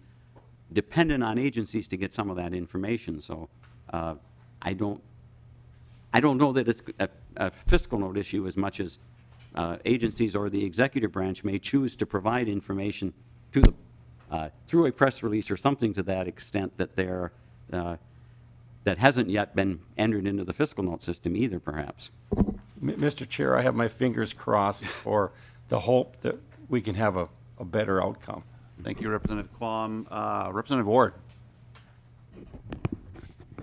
S6: dependent on agencies to get some of that information. So I don't know that it's a fiscal note issue as much as agencies or the executive branch may choose to provide information to the through a press release or something to that extent that that hasn't yet been entered into the fiscal note system either, perhaps.
S7: Mr. Chair, I have my fingers crossed for the hope that we can have a better outcome.
S1: Thank you, Representative Quam. Representative Ward.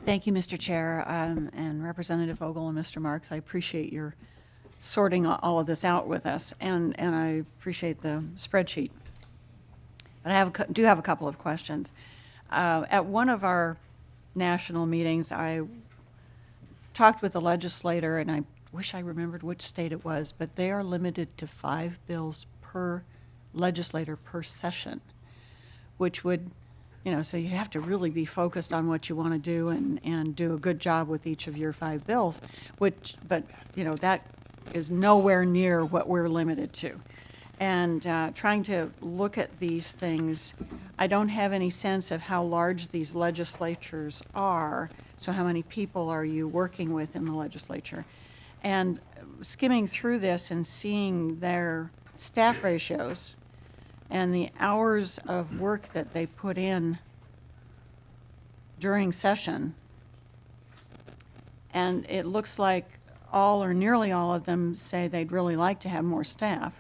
S8: Thank you, Mr. Chair, and Representative Vogel and Mr. Marks. I appreciate your sorting all of this out with us, and I appreciate the spreadsheet. But I do have a couple of questions. At one of our national meetings, I talked with a legislator, and I wish I remembered which state it was, but they are limited to 5 bills per legislator per session, which would, so you have to really be focused on what you want to do and do a good job with each of your 5 bills, but that is nowhere near what we're limited to. And trying to look at these things, I don't have any sense of how large these legislatures are, so how many people are you working with in the legislature? And skimming through this and seeing their staff ratios and the hours of work that they put in during session, and it looks like all or nearly all of them say they'd really like to have more staff.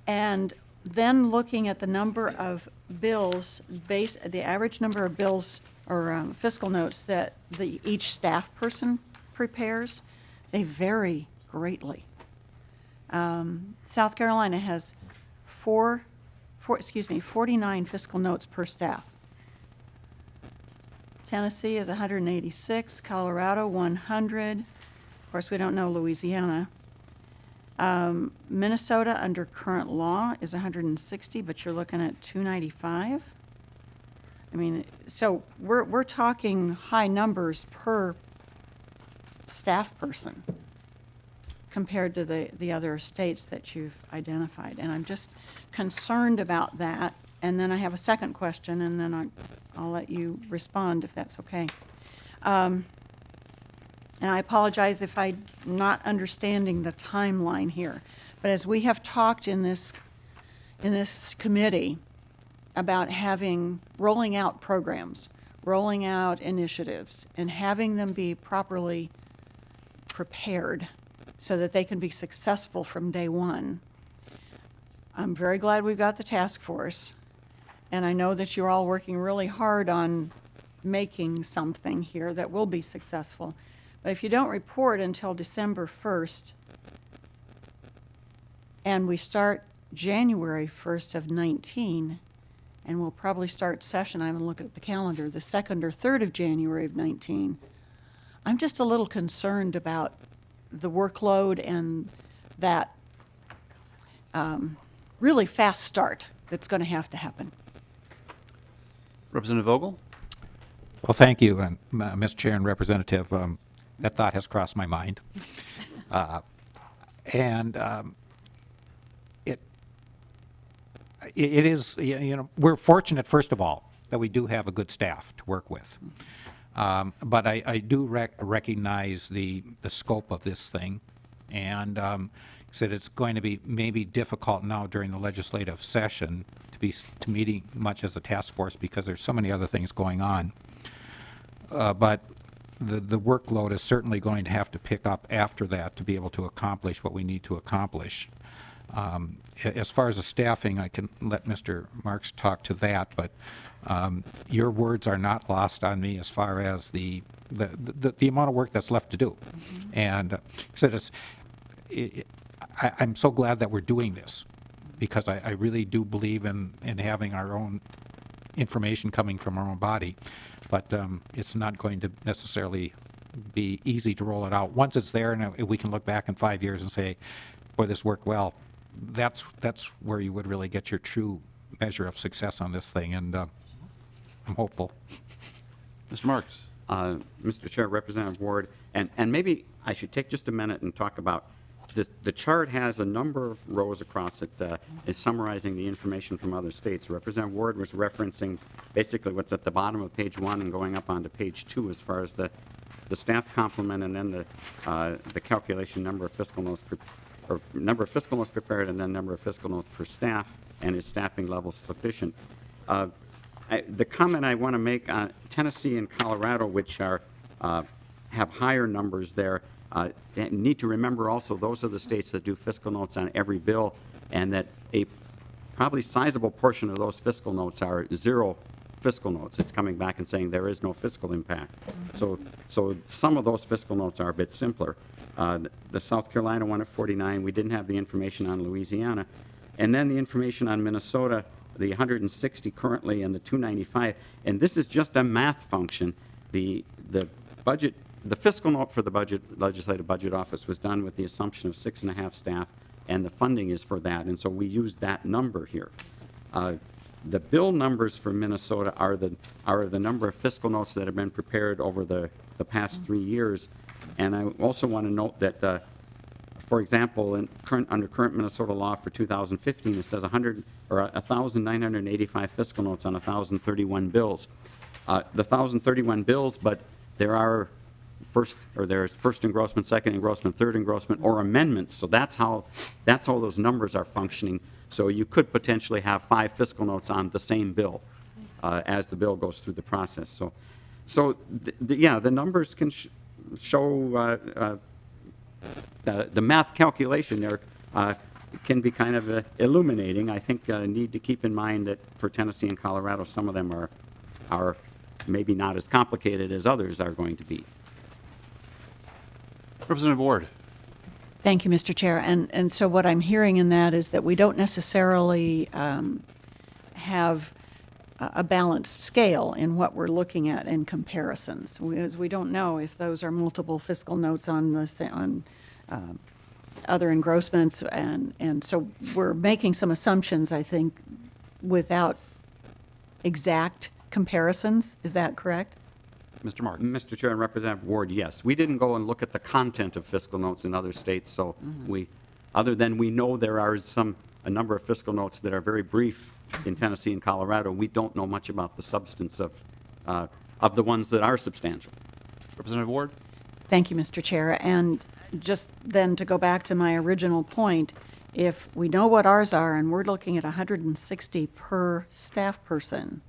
S8: And then looking at the number of bills, the average number of bills or fiscal notes that each staff person prepares, they vary greatly. South Carolina has 49 fiscal notes per staff. Tennessee is 186, Colorado 100. Of course, we don't know Louisiana. Minnesota, under current law, is 160, but you're looking at 295. I mean, so we're talking high numbers per staff person compared to the other states that you've identified. And I'm just concerned about that. And then I have a second question, and then I'll let you respond if that's okay. And I apologize if I'm not understanding the timeline here. But as we have talked in this committee about rolling out programs, rolling out initiatives, and having them be properly prepared so that they can be successful from day one, I'm very glad we've got the task force. And I know that you're all working really hard on making something here that will be successful. But if you don't report until December 1st, and we start January 1st of 19, and we'll probably start session, I haven't looked at the calendar, the 2nd or 3rd of January of 19, I'm just a little concerned about the workload and that really fast start that's going to have to happen.
S1: Representative Vogel?
S3: Well, thank you, Mr. Chair and Representative. That thought has crossed my mind. It is, we're fortunate, first of all, that we do have a good staff to work with. But I do recognize the scope of this thing, and said it's going to be maybe difficult now during the legislative session to meeting much as a task force because there's so many other things going on. But the workload is certainly going to have to pick up after that to be able to accomplish what we need to accomplish. As far as the staffing, I can let Mr. Marks talk to that, but your words are not lost on me as far as the amount of work that's left to do. And so I'm so glad that we're doing this because I really do believe in having our own information coming from our own body, but it's not going to necessarily be easy to roll it out. Once it's there and we can look back in 5 years and say, boy, this worked well, that's where you would really get your true measure of success on this thing, and I'm hopeful.
S1: Mr. Marks?
S6: Mr. Chair, Representative Ward, and maybe I should take just a minute and talk about the chart has a number of rows across it, is summarizing the information from other states. Representative Ward was referencing basically what's at the bottom of page 1 and going up onto page 2 as far as the staff complement, and then the calculation number of fiscal notes prepared, and then number of fiscal notes per staff, and is staffing levels sufficient. The comment I want to make on Tennessee and Colorado, which are have higher numbers there, need to remember also those are the states that do fiscal notes on every bill, and that a probably sizable portion of those fiscal notes are zero fiscal notes. It's coming back and saying there is no fiscal impact. So some of those fiscal notes are a bit simpler. The South Carolina one at 49, we didn't have the information on Louisiana. And then the information on Minnesota, the 160 currently and the 295. And this is just a math function. The budget, the fiscal note for the legislative budget office was done with the assumption of 6.5 staff, and the funding is for that. And so we used that number here. The bill numbers for Minnesota are the number of fiscal notes that have been prepared over the past 3 years. And I also want to note that, for example, under current Minnesota law for 2015, it says 1,985 fiscal notes on 1,031 bills. The 1,031 bills, but there's first engrossment, second engrossment, third engrossment, or amendments. So that's how those numbers are functioning. So you could potentially have 5 fiscal notes on the same bill as the bill goes through the process. So yeah, the numbers can show the math calculation there can be kind of illuminating. I think need to keep in mind that for Tennessee and Colorado, some of them are maybe not as complicated as others are going to be.
S1: Representative Ward.
S8: Thank you, Mr. Chair. And so what I'm hearing in that is that we don't necessarily have a balanced scale in what we're looking at in comparisons. We don't know if those are multiple fiscal notes on other engrossments, and so we're making some assumptions, I think, without exact comparisons. Is that correct?
S1: Mr. Martin.
S6: Mr. Chair and Representative Ward, yes. We didn't go and look at the content of fiscal notes in other states, so other than we know there are a number of fiscal notes that are very brief in Tennessee and Colorado, we don't know much about the substance of the ones that are substantial.
S1: Representative Ward.
S8: Thank you, Mr. Chair. And just then to go back to my original point, if we know what ours are and we're looking at 160 per staff person,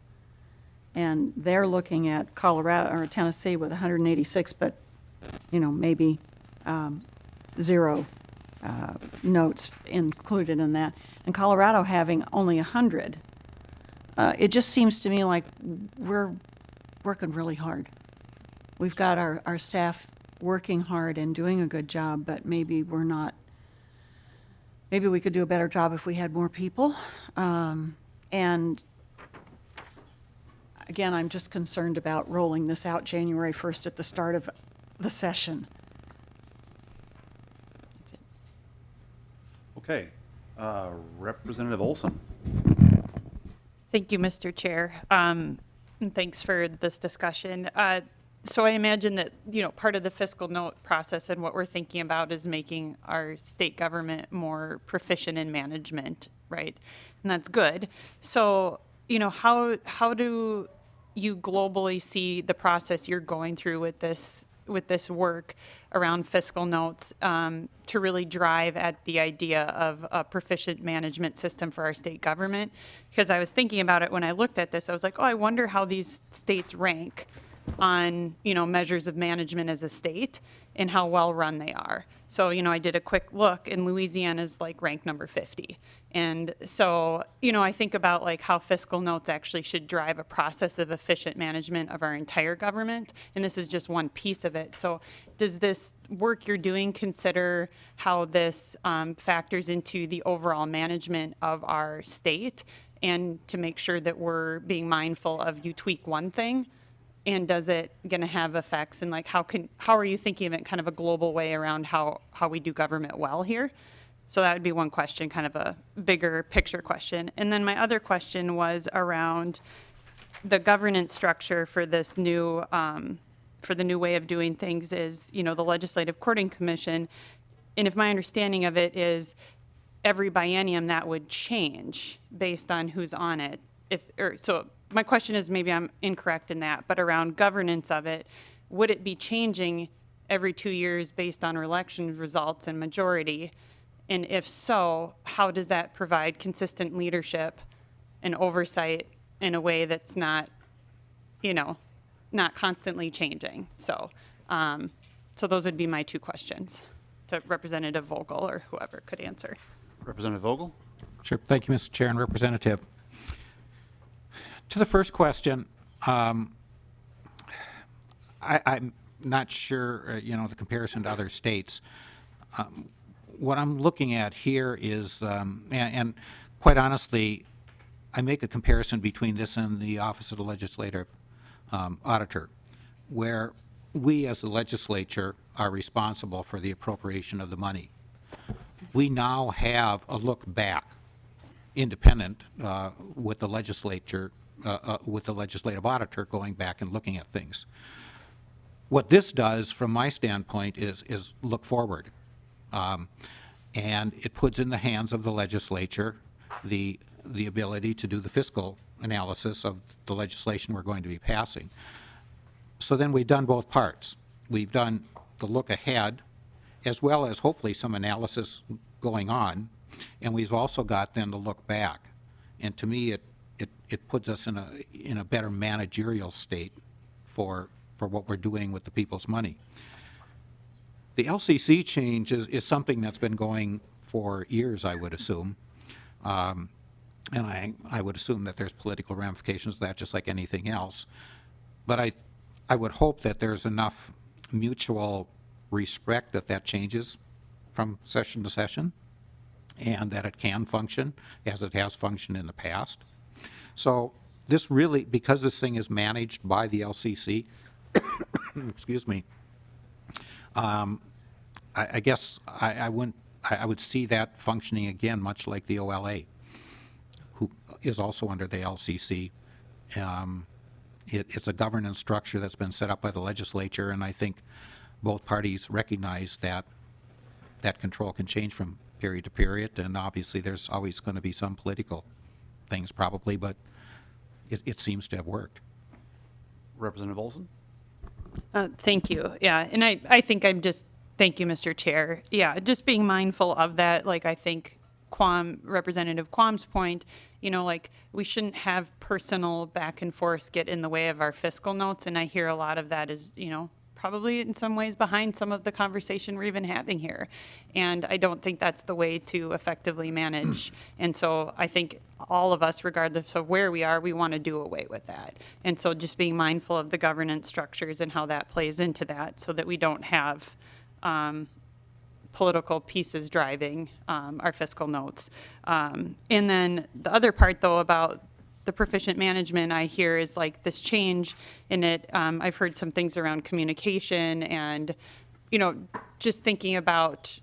S8: and they're looking at Colorado or Tennessee with 186, but maybe 0 notes included in that, and Colorado having only 100, it just seems to me like we're working really hard. We've got our staff working hard and doing a good job, but maybe we're not. Maybe we could do a better job if we had more people. And again, I'm just concerned about rolling this out January 1st at the start of the session. That's it.
S1: Okay. Representative Olson.
S9: Thank you, Mr. Chair. And thanks for this discussion. So I imagine that, part of the fiscal note process and what we're thinking about is making our state government more proficient in management, right? And that's good. So, how do you globally see the process you're going through with this work around fiscal notes to really drive at the idea of a proficient management system for our state government? Because I was thinking about it when I looked at this, I was like, I wonder how these states rank on, measures of management as a state and how well run they are. So, I did a quick look, and Louisiana's ranked number 50. And so, I think about how fiscal notes actually should drive a process of efficient management of our entire government. And this is just one piece of it. So does this work you're doing consider how this factors into the overall management of our state, and to make sure that we're being mindful of you tweak one thing, and does it going to have effects, and how are you thinking of it kind of a global way around how we do government well here? So that would be one question, kind of a bigger picture question. And then my other question was around the governance structure for this new, for the new way of doing things is, the Legislative Courting Commission. And if my understanding of it is every biennium that would change based on who's on it. So my question is, maybe I'm incorrect in that, but around governance of it, would it be changing every 2 years based on election results and majority? And if so, how does that provide consistent leadership and oversight in a way that's not, not constantly changing? So, so those would be my 2 questions to Representative Vogel or whoever could answer.
S1: Representative Vogel.
S3: Sure. Thank you, Mr. Chair and Representative. To the first question, I'm not sure, the comparison to other states. What I'm looking at here is, and quite honestly, I make a comparison between this and the Office of the Legislative Auditor, where we as the legislature are responsible for the appropriation of the money. We now have a look back, independent, with the legislature, with the legislative auditor going back and looking at things. What this does, from my standpoint, is look forward. And it puts in the hands of the legislature the ability to do the fiscal analysis of the legislation we're going to be passing. So then we've done both parts. We've done the look ahead, as well as hopefully some analysis going on, and we've also got then the look back. And to me, it puts us in a better managerial state for what we're doing with the people's money. The LCC change is something that's been going for years, I would assume. And I would assume that there's political ramifications of that, just like anything else. But I would hope that there's enough mutual respect that changes from session to session, and that it can function as it has functioned in the past. So this really, because this thing is managed by the LCC, excuse me, I guess I would see that functioning again, much like the OLA, who is also under the LCC. It's a governance structure that's been set up by the legislature, and I think both parties recognize that that control can change from period to period, and obviously there's always going to be some political things probably, but it seems to have worked.
S1: Representative Olson?
S9: Thank you. Yeah, and I think thank you, Mr. Chair. Yeah, just being mindful of that, like I think Representative Quam's point, like we shouldn't have personal back and forth get in the way of our fiscal notes, and I hear a lot of that is, probably in some ways behind some of the conversation we're even having here. And I don't think that's the way to effectively manage. And so I think all of us, regardless of where we are, we want to do away with that. And so just being mindful of the governance structures and how that plays into that so that we don't have political pieces driving our fiscal notes. And then the other part, though, about the proficient management I hear is like this change in it. I've heard some things around communication and, just thinking about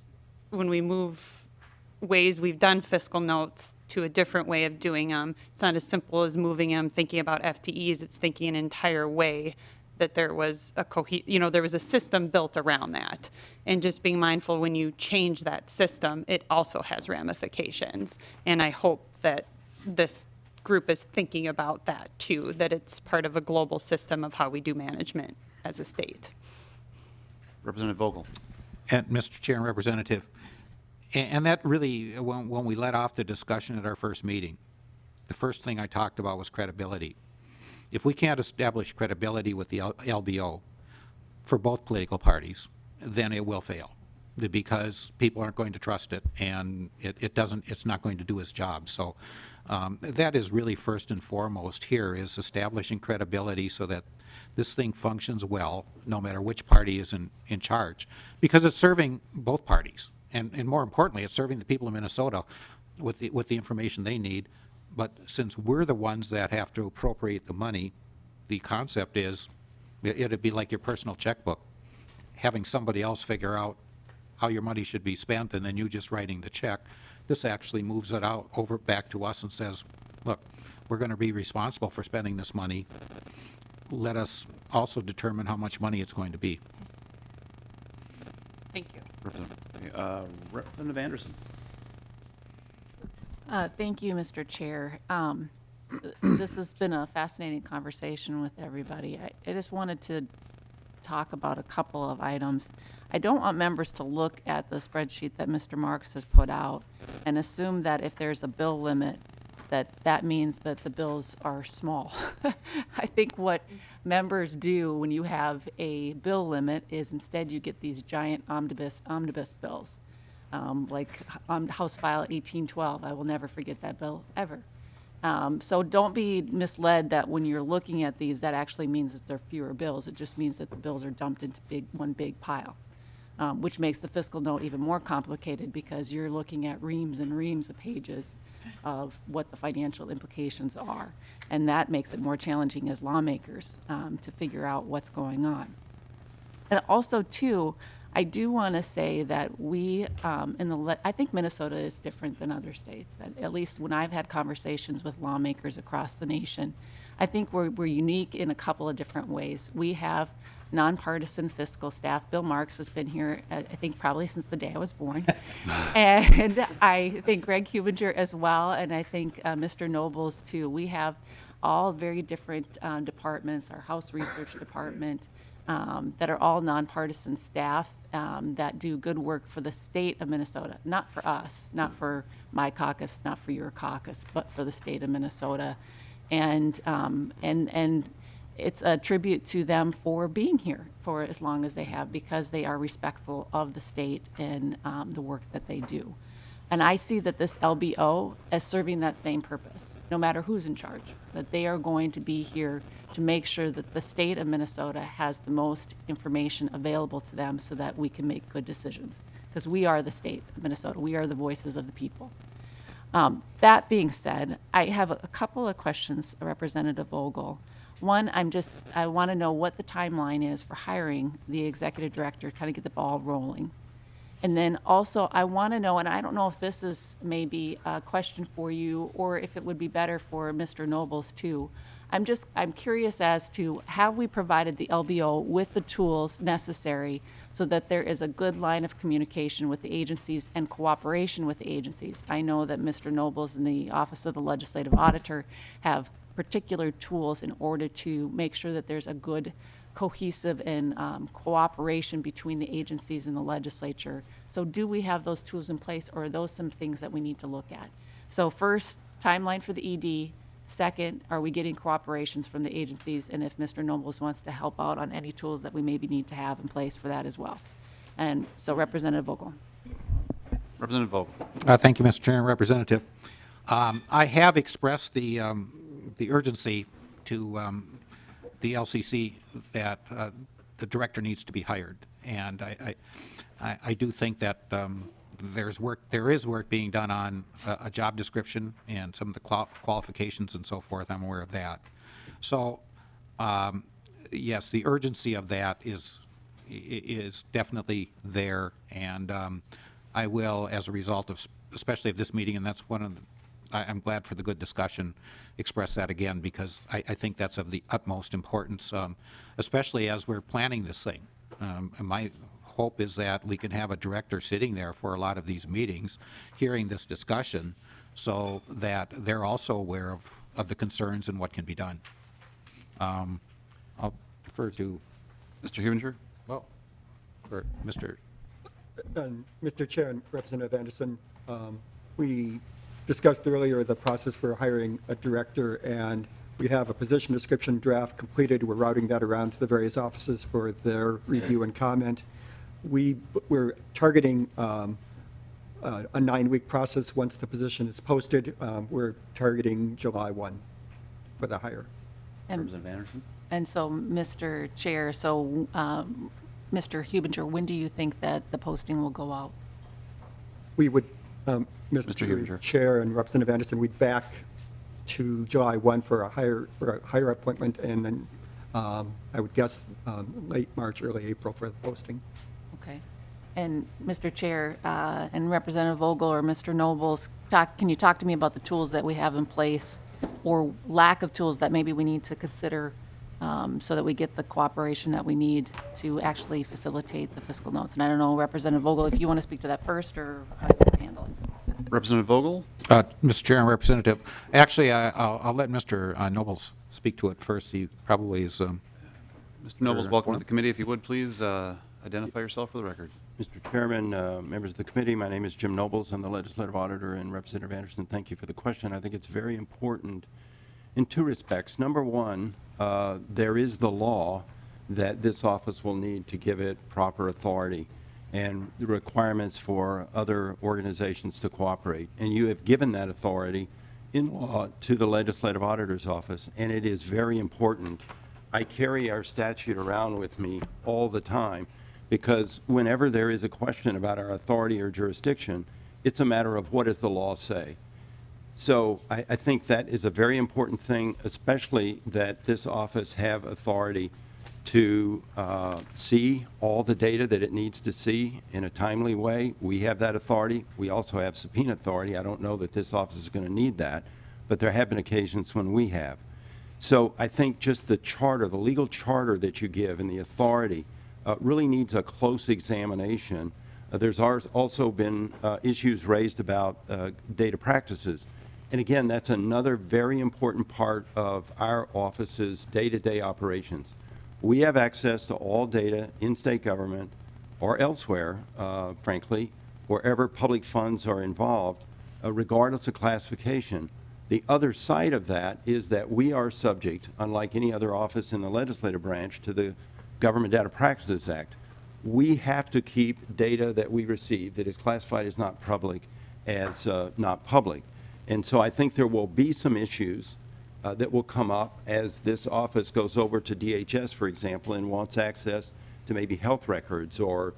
S9: when we move ways we've done fiscal notes to a different way of doing them. It's not as simple as moving them, thinking about FTEs. It's thinking an entire way that there was there was a system built around that. And just being mindful when you change that system, it also has ramifications. And I hope that this group is thinking about that too, that it's part of a global system of how we do management as a state.
S1: Representative Vogel?
S3: And Mr. Chair and Representative, and that really, when we let off the discussion at our first meeting, the first thing I talked about was credibility. If we can't establish credibility with the LBO for both political parties, then it will fail, because people aren't going to trust it, and it's not going to do its job. So that is really first and foremost here, is establishing credibility so that this thing functions well, no matter which party is in charge, because it's serving both parties. And more importantly, it's serving the people of Minnesota with the information they need. But since we're the ones that have to appropriate the money, the concept is it'd be like your personal checkbook, having somebody else figure out how your money should be spent and then you just writing the check. This actually moves it out over back to us and says, look, we're going to be responsible for spending this money. Let us also determine how much money it's going to be.
S9: Thank you.
S1: Representative Anderson?
S5: Thank you, Mr. Chair. This has been a fascinating conversation with everybody. I just wanted to talk about a couple of items. I don't want members to look at the spreadsheet that Mr. Marks has put out and assume that if there's a bill limit, that means that the bills are small. I think what members do when you have a bill limit is instead you get these giant omnibus bills. Like House File 1812. I will never forget that bill, ever. So don't be misled that when you're looking at these, that actually means that there are fewer bills. It just means that the bills are dumped into one big pile, which makes the fiscal note even more complicated because you're looking at reams and reams of pages of what the financial implications are. And that makes it more challenging as lawmakers to figure out what's going on. And also, too, I do want to say that we, I think Minnesota is different than other states. At least when I've had conversations with lawmakers across the nation, I think we're unique in a couple of different ways. We have nonpartisan fiscal staff. Bill Marks has been here, I think, probably since the day I was born. And I think Greg Hubinger as well, and I think Mr. Nobles, too. We have all very different departments, our House Research Department, that are all nonpartisan staff that do good work for the state of Minnesota, not for us, not for my caucus, not for your caucus, but for the state of Minnesota. And it's a tribute to them for being here for as long as they have, because they are respectful of the state and the work that they do. And I see that this LBO as serving that same purpose, no matter who's in charge, that they are going to be here to make sure that the state of Minnesota has the most information available to them so that we can make good decisions. Because we are the state of Minnesota. We are the voices of the people. That being said, I have a couple of questions, Representative Vogel. One, I want to know what the timeline is for hiring the executive director, kind of get the ball rolling. And then also, I want to know, and I don't know if this is maybe a question for you or if it would be better for Mr. Nobles too. I'm curious as to, have we provided the LBO with the tools necessary so that there is a good line of communication with the agencies and cooperation with the agencies? I know that Mr. Nobles and the Office of the Legislative Auditor have particular tools in order to make sure that there's a good cohesive and cooperation between the agencies and the legislature. So do we have those tools in place, or are those some things that we need to look at? So first, timeline for the ED. Second, are we getting cooperations from the agencies? And if Mr. Nobles wants to help out on any tools that we maybe need to have in place for that as well. And so Representative Vogel.
S1: Representative Vogel.
S3: Thank you, Mr. Chair and Representative. I have expressed the urgency to the LCC that the director needs to be hired, and I do think that there is work being done on a job description and some of the qualifications and so forth. I'm aware of that. So yes, the urgency of that is definitely there, and I will, as a result of especially of this meeting, and that's one of the, I'm glad for the good discussion, express that again, because I think that's of the utmost importance, especially as we're planning this thing. And my hope is that we can have a director sitting there for a lot of these meetings, hearing this discussion, so that they're also aware of the concerns and what can be done. I'll defer to
S1: Mr. Hubinger?
S3: well, for Mr.
S4: Mr. Chair and Representative Anderson, we discussed earlier the process for hiring a director, and we have a position description draft completed. We're routing that around to the various offices for their review and comment. We're targeting a 9-week process once the position is posted. We're targeting July 1 for the hire.
S1: Representative Anderson?
S5: And so, Mr. Chair, so Mr. Hubinger, when do you think that the posting will go out?
S4: We would,
S1: Mr.
S4: Mr.
S1: Hubinger.
S4: Chair and Representative Anderson, we'd back to July 1 for a hire appointment, and then I would guess late March, early April for the posting.
S5: Okay. And Mr. Chair and Representative Vogel or Mr. Nobles, can you talk to me about the tools that we have in place, or lack of tools that maybe we need to consider so that we get the cooperation that we need to actually facilitate the fiscal notes? And I don't know, Representative Vogel, if you want to speak to that first, or how you want to handle it.
S1: Representative Vogel?
S3: Mr. Chair and Representative, actually, I'll let Mr. Nobles speak to it first. He probably is.
S1: Mr. Nobles, welcome to the committee. If you would, please identify yourself for the record.
S10: Mr. Chairman, members of the committee, my name is Jim Nobles. I'm the legislative auditor, and Representative Anderson, thank you for the question. I think it's very important in two respects. Number one, there is the law that this office will need to give it proper authority and the requirements for other organizations to cooperate. And you have given that authority in law to the Legislative Auditor's Office, and it is very important. I carry our statute around with me all the time because whenever there is a question about our authority or jurisdiction, it's a matter of what does the law say. So I think that is a very important thing, especially that this office have authority to see all the data that it needs to see in a timely way. We have that authority. We also have subpoena authority. I don't know that this office is going to need that, but there have been occasions when we have. So I think just the charter, the legal charter that you give and the authority really needs a close examination. There's also been issues raised about data practices. And again, that's another very important part of our office's day-to-day operations. We have access to all data in state government or elsewhere, frankly, wherever public funds are involved, regardless of classification. The other side of that is that we are subject, unlike any other office in the legislative branch, to the Government Data Practices Act. We have to keep data that we receive that is classified as not public as not public. And so I think there will be some issues that will come up as this office goes over to DHS, for example, and wants access to maybe health records or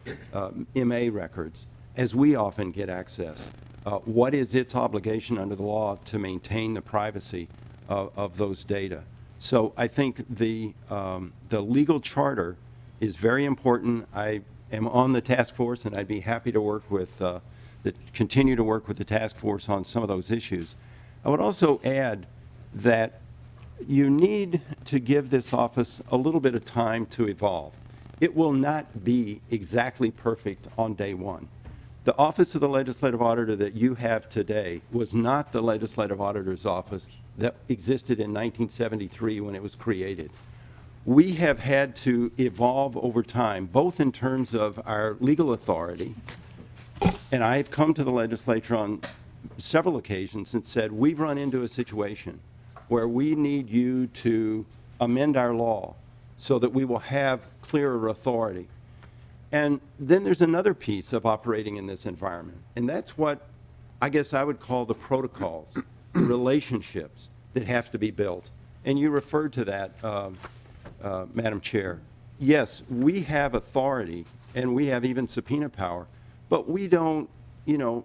S10: MA records, as we often get access. What is its obligation under the law to maintain the privacy of those data? So I think the legal charter is very important. I am on the task force, and I'd be happy to work with continue to work with the task force on some of those issues. I would also add that you need to give this office a little bit of time to evolve. It will not be exactly perfect on day one. The Office of the Legislative Auditor that you have today was not the Legislative Auditor's Office that existed in 1973 when it was created. We have had to evolve over time, both in terms of our legal authority, and I have come to the legislature on several occasions and said, we've run into a situation where we need you to amend our law so that we will have clearer authority. And then there's another piece of operating in this environment, and that's what I guess I would call the protocols, relationships that have to be built. And you referred to that, Madam Chair. Yes, we have authority, and we have even subpoena power, but we don't,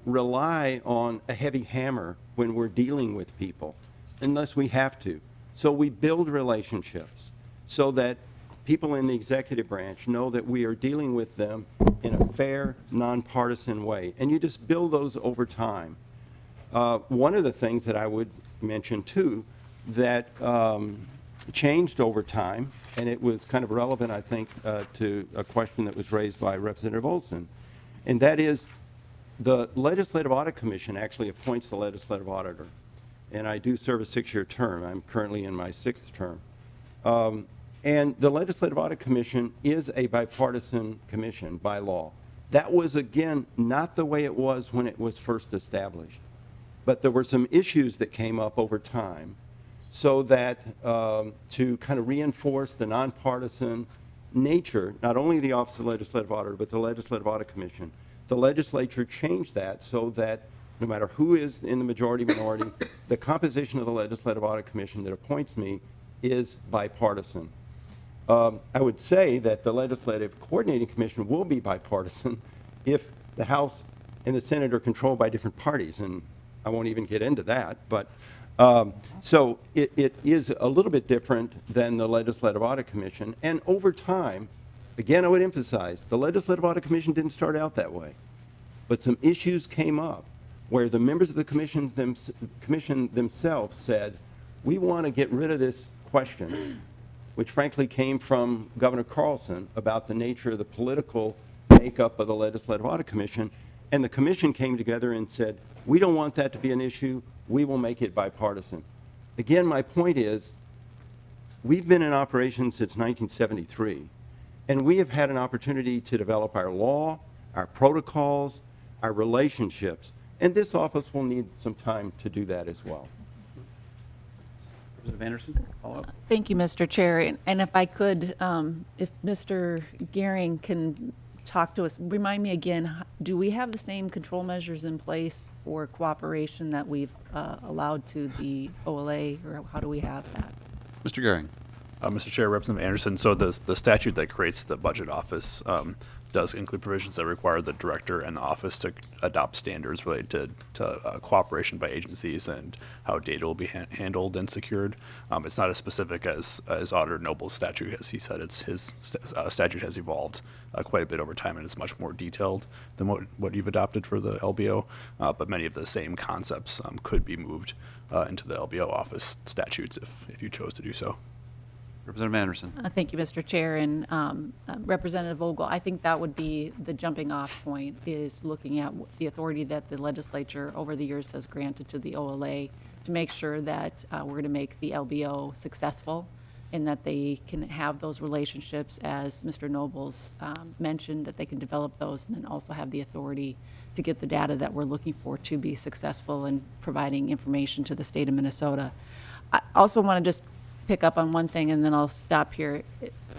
S10: rely on a heavy hammer when we're dealing with people, unless we have to. So we build relationships so that people in the executive branch know that we are dealing with them in a fair, nonpartisan way. And you just build those over time. One of the things that I would mention, too, that changed over time, and it was kind of relevant, I think, to a question that was raised by Representative Olson, and that is the Legislative Audit Commission actually appoints the legislative auditor. And I do serve a 6-year term. I'm currently in my 6th term. And the Legislative Audit Commission is a bipartisan commission by law. That was, again, not the way it was when it was first established. But there were some issues that came up over time so that to kind of reinforce the nonpartisan nature, not only the Office of the Legislative Auditor, but the Legislative Audit Commission, the legislature changed that so that no matter who is in the majority minority, the composition of the Legislative Audit Commission that appoints me is bipartisan. I would say that the Legislative Coordinating Commission will be bipartisan if the House and the Senate are controlled by different parties, and I won't even get into that. But so it is a little bit different than the Legislative Audit Commission, and over time, again, I would emphasize, the Legislative Audit Commission didn't start out that way, but some issues came up where the members of the commission themselves said, we want to get rid of this question, which frankly came from Governor Carlson about the nature of the political makeup of the Legislative Audit Commission, and the commission came together and said, we don't want that to be an issue, we will make it bipartisan. Again, my point is, we've been in operation since 1973, and we have had an opportunity to develop our law, our protocols, our relationships, and this office will need some time to do that as well.
S1: Representative Anderson, follow up.
S5: Thank you, Mr. Chair. And if I could, if Mr. Gehring can talk to us, remind me again, do we have the same control measures in place for cooperation that we've allowed to the OLA, or how do we have that?
S1: Mr. Gehring.
S11: Mr. Chair, Representative Anderson, so the statute that creates the budget office does include provisions that require the director and the office to adopt standards related to cooperation by agencies and how data will be handled and secured. It's not as specific as Auditor Noble's statute. As he said, his statute has evolved quite a bit over time and is much more detailed than what you've adopted for the LBO, but many of the same concepts could be moved into the LBO office statutes if you chose to do so.
S1: Representative Anderson.
S5: Thank you, Mr. Chair, and Representative Vogel. I think that would be the jumping off point, is looking at the authority that the legislature over the years has granted to the OLA to make sure that we're going to make the LBO successful and that they can have those relationships, as Mr. Nobles mentioned, that they can develop those and then also have the authority to get the data that we're looking for to be successful in providing information to the state of Minnesota. I also want to just pick up on one thing and then I'll stop here.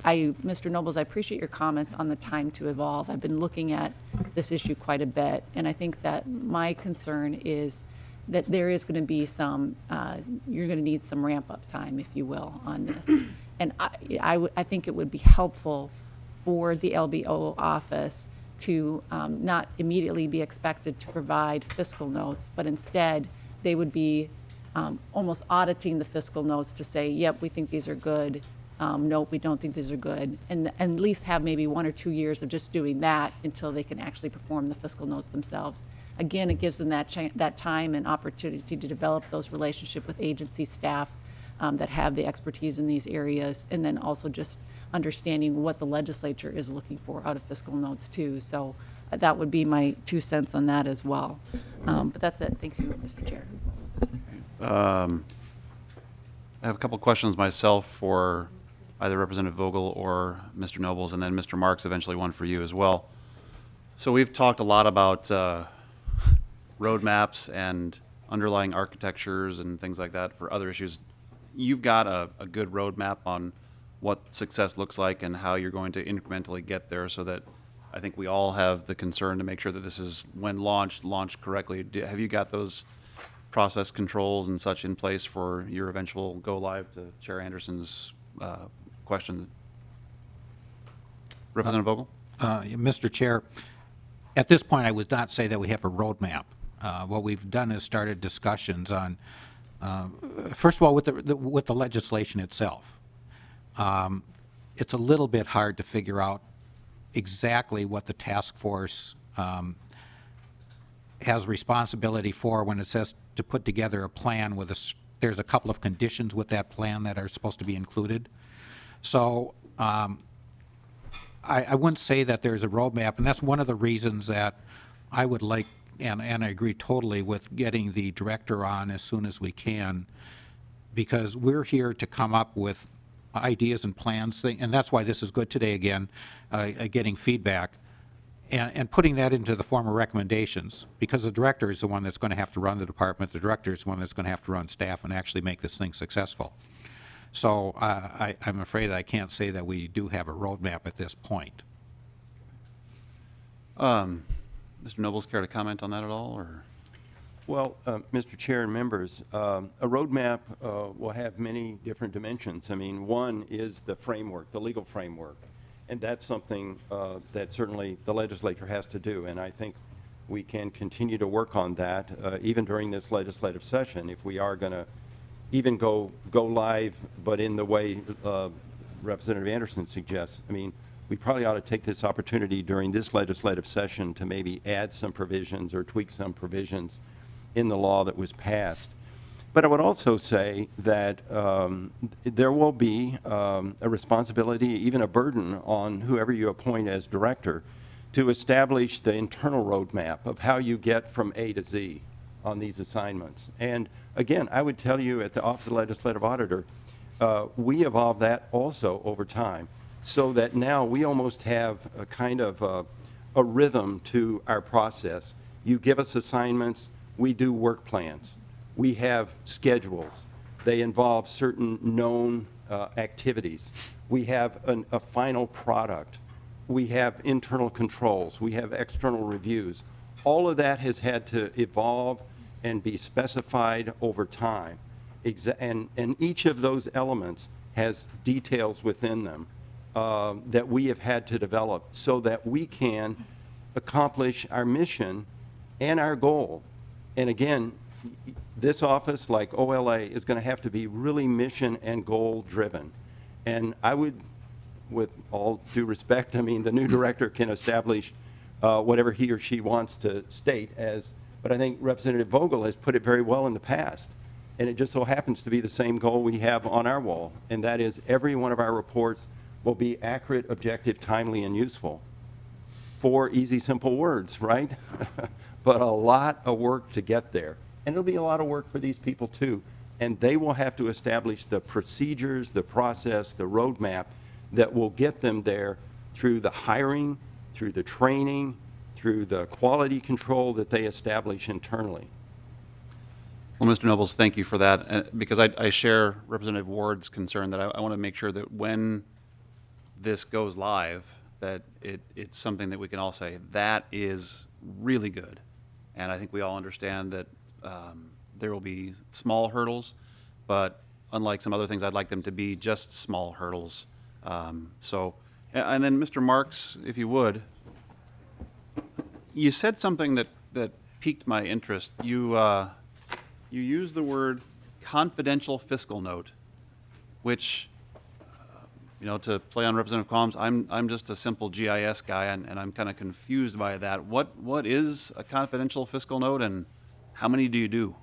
S5: Mr. Nobles, I appreciate your comments on the time to evolve. I've been looking at this issue quite a bit, and I think that my concern is that there is going to be some, you're going to need some ramp up time, if you will, on this. And I think it would be helpful for the LBO office to not immediately be expected to provide fiscal notes, but instead they would be almost auditing the fiscal notes to say, yep, we think these are good. Nope, we don't think these are good. And at least have maybe 1 or 2 years of just doing that until they can actually perform the fiscal notes themselves. Again, it gives them that time and opportunity to develop those relationships with agency staff that have the expertise in these areas, and then also just understanding what the legislature is looking for out of fiscal notes too. So that would be my 2 cents on that as well. But that's it. Thanks, Mr. Chair.
S1: I have a couple questions myself for either Representative Vogel or Mr. Nobles, and then Mr. Marks, eventually one for you as well. So we've talked a lot about roadmaps and underlying architectures and things like that for other issues. You've got a good roadmap on what success looks like and how you're going to incrementally get there, so that I think we all have the concern to make sure that this is, when launched correctly. Have you got those process controls and such in place for your eventual go live, to Chair Anderson's question? Representative Vogel?
S3: Mr. Chair, at this point, I would not say that we have a roadmap. What we've done is started discussions on, first of all, with the legislation itself. It's a little bit hard to figure out exactly what the task force has responsibility for when it says to put together a plan with there's a couple of conditions with that plan that are supposed to be included. So I wouldn't say that there's a roadmap, and that's one of the reasons that I would like, and I agree totally with getting the director on as soon as we can, because we're here to come up with ideas and plans, and that's why this is good today again, getting feedback. And putting that into the form of recommendations, because the director is the one that's going to have to run the department. The director is the one that's going to have to run staff and actually make this thing successful. So I'm afraid I can't say that we do have a roadmap at this point.
S1: Mr. Nobles, care to comment on that at all, or?
S10: Well, Mr. Chair and members, a roadmap will have many different dimensions. I mean, one is the framework, the legal framework. And that's something that certainly the legislature has to do. And I think we can continue to work on that even during this legislative session, if we are going to even go live, but in the way Representative Anderson suggests. I mean, we probably ought to take this opportunity during this legislative session to maybe add some provisions or tweak some provisions in the law that was passed. But I would also say that there will be a responsibility, even a burden, on whoever you appoint as director to establish the internal roadmap of how you get from A to Z on these assignments. And again, I would tell you at the Office of the Legislative Auditor, we evolved that also over time, so that now we almost have a kind of a rhythm to our process. You give us assignments, we do work plans. We have schedules. They involve certain known activities. We have a final product. we have internal controls, we have external reviews. All of that has had to evolve and be specified over time. And each of those elements has details within them that we have had to develop so that we can accomplish our mission and our goal. And again, this office, like OLA, is going to have to be really mission and goal driven. And I would, with all due respect, I mean, the new director can establish whatever he or she wants to state as, but I think Representative Vogel has put it very well in the past. And it just so happens to be the same goal we have on our wall, and that is every one of our reports will be accurate, objective, timely, and useful. 4 easy, simple words, right? But a lot of work to get there. And it'll be a lot of work for these people too. And they will have to establish the procedures, the process, the roadmap that will get them there through the hiring, through the training, through the quality control that they establish internally.
S1: Well, Mr. Nobles, thank you for that, because I share Representative Ward's concern that I want to make sure that when this goes live, that it's something that we can all say, that is really good. And I think we all understand that there will be small hurdles, but unlike some other things, I'd like them to be just small hurdles. And then Mr. Marks, if you would, you said something that piqued my interest. You used the word confidential fiscal note, which, to play on Representative Qualms, I'm just a simple GIS guy, and I'm kind of confused by that. What is a confidential fiscal note, and how many do you do?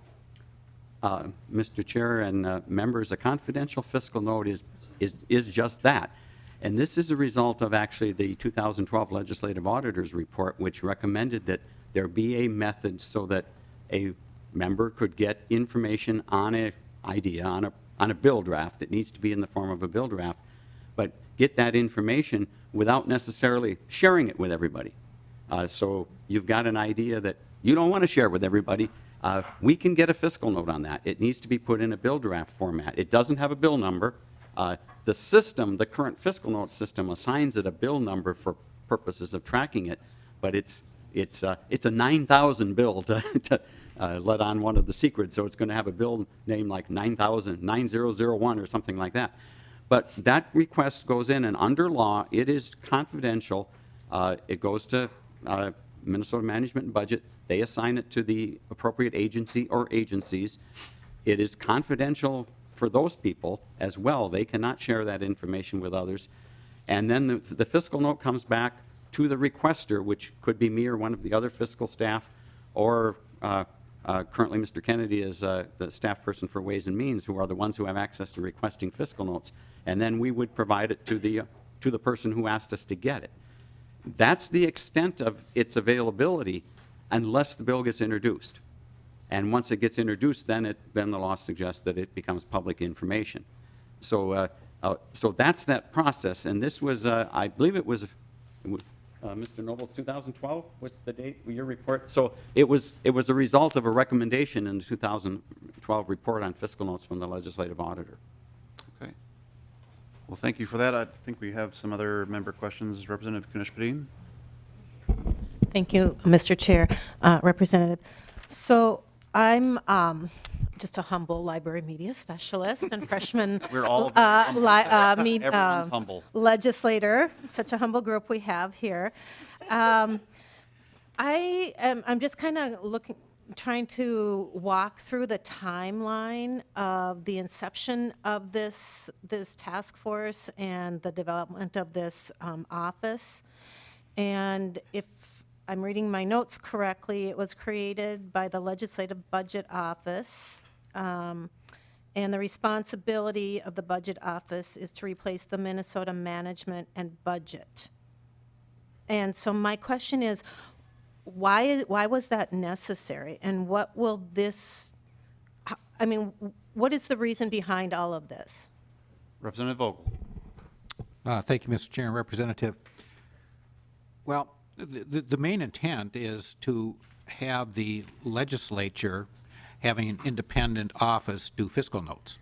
S6: Mr. Chair and members, a confidential fiscal note is just that. And this is a result of actually the 2012 Legislative Auditor's Report, which recommended that there be a method so that a member could get information on an idea, on a bill draft. It needs to be in the form of a bill draft, but get that information without necessarily sharing it with everybody. So you've got an idea that you don't want to share with everybody. We can get a fiscal note on that. It needs to be put in a bill draft format. It doesn't have a bill number. The system, the current fiscal note system, assigns it a bill number for purposes of tracking it, but it's a 9,000 bill to let on one of the secrets, so it's going to have a bill name like 9001 or something like that. But that request goes in, and under law, it is confidential. It goes to Minnesota Management and Budget. They assign it to the appropriate agency or agencies. It is confidential for those people as well. They cannot share that information with others. And then the fiscal note comes back to the requester, which could be me or one of the other fiscal staff, or currently Mr. Kennedy is the staff person for Ways and Means, who are the ones who have access to requesting fiscal notes. And then we would provide it to the person who asked us to get it. That's the extent of its availability unless the bill gets introduced. And once it gets introduced, then the law suggests that it becomes public information. So that's that process. And this was, I believe it was Mr. Noble's 2012 was the date of your report. So it was a result of a recommendation in the 2012 report on fiscal notes from the legislative auditor.
S1: Okay. Well, thank you for that. I think we have some other member questions. Representative Kunesh-Podein.
S12: Thank you, Mr. Chair. Representative, so I'm just a humble library media specialist and freshman
S1: We're all everyone's humble.
S12: legislator, such a humble group we have here. I'm just kind of trying to walk through the timeline of the inception of this task force and the development of this office. And if I'm reading my notes correctly, it was created by the Legislative Budget Office, and the responsibility of the Budget Office is to replace the Minnesota Management and Budget. And so my question is, why was that necessary? And what will this, what is the reason behind all of this?
S1: Representative Vogel.
S3: Thank you, Mr. Chair and Representative. Well, the main intent is to have the legislature having an independent office do fiscal notes.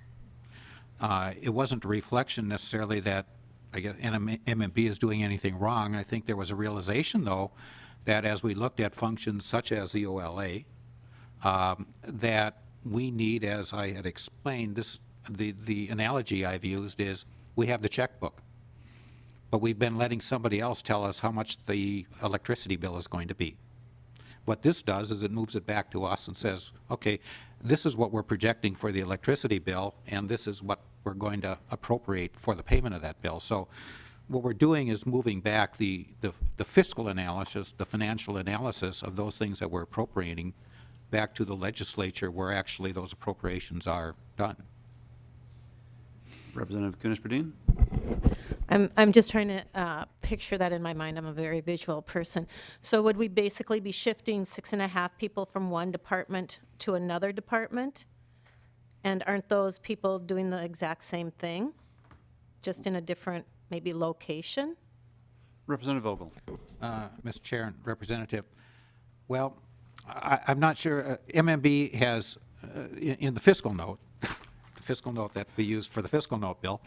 S3: It wasn't a reflection necessarily that I guess, MMB is doing anything wrong. I think there was a realization, though, that as we looked at functions such as the OLA, that we need, as I had explained, the analogy I've used is we have the checkbook, but we've been letting somebody else tell us how much the electricity bill is going to be. What this does is it moves it back to us and says, okay, this is what we're projecting for the electricity bill, and this is what we're going to appropriate for the payment of that bill. So what we're doing is moving back the fiscal analysis, the financial analysis of those things that we're appropriating back to the legislature where actually those appropriations are done.
S1: Representative Kunesh-Berdien?
S12: I'm just trying to picture that in my mind. I'm a very visual person. So would we basically be shifting 6.5 people from one department to another department? And aren't those people doing the exact same thing, just in a different, maybe, location?
S1: Representative Vogel?
S3: Mr. Chair and Representative, well, I'm not sure. MMB has, in the fiscal note, the fiscal note that we used for the fiscal note bill,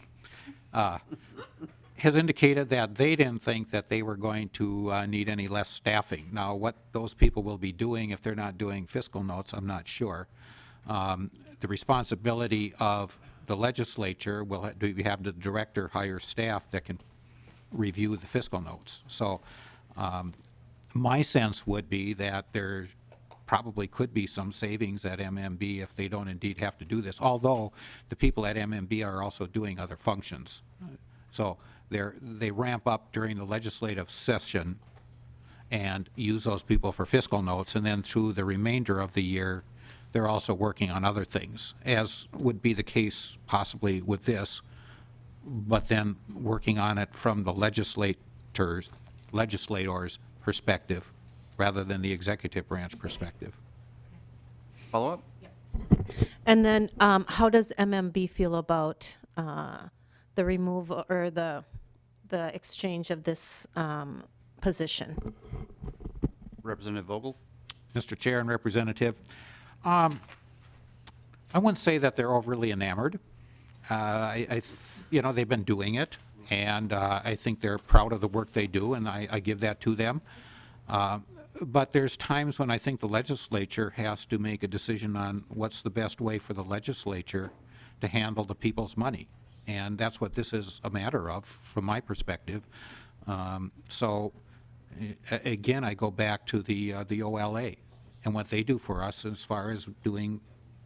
S3: has indicated that they didn't think that they were going to need any less staffing. Now, what those people will be doing if they're not doing fiscal notes, I'm not sure. The responsibility of the legislature will have the director hire staff that can review the fiscal notes. So my sense would be that there probably could be some savings at MMB if they don't indeed have to do this, although the people at MMB are also doing other functions. So they ramp up during the legislative session and use those people for fiscal notes, and then through the remainder of the year, they're also working on other things, as would be the case possibly with this, but then working on it from the legislators' perspective rather than the executive branch perspective.
S1: Follow up?
S12: And then how does MMB feel about the removal or the exchange of this position?
S1: Representative Vogel?
S3: Mr. Chair and Representative, I wouldn't say that they're overly enamored. They've been doing it, and I think they're proud of the work they do, and I give that to them. But there's times when I think the legislature has to make a decision on what's the best way for the legislature to handle the people's money. And that's what this is a matter of, from my perspective. Again, I go back to the OLA and what they do for us as far as doing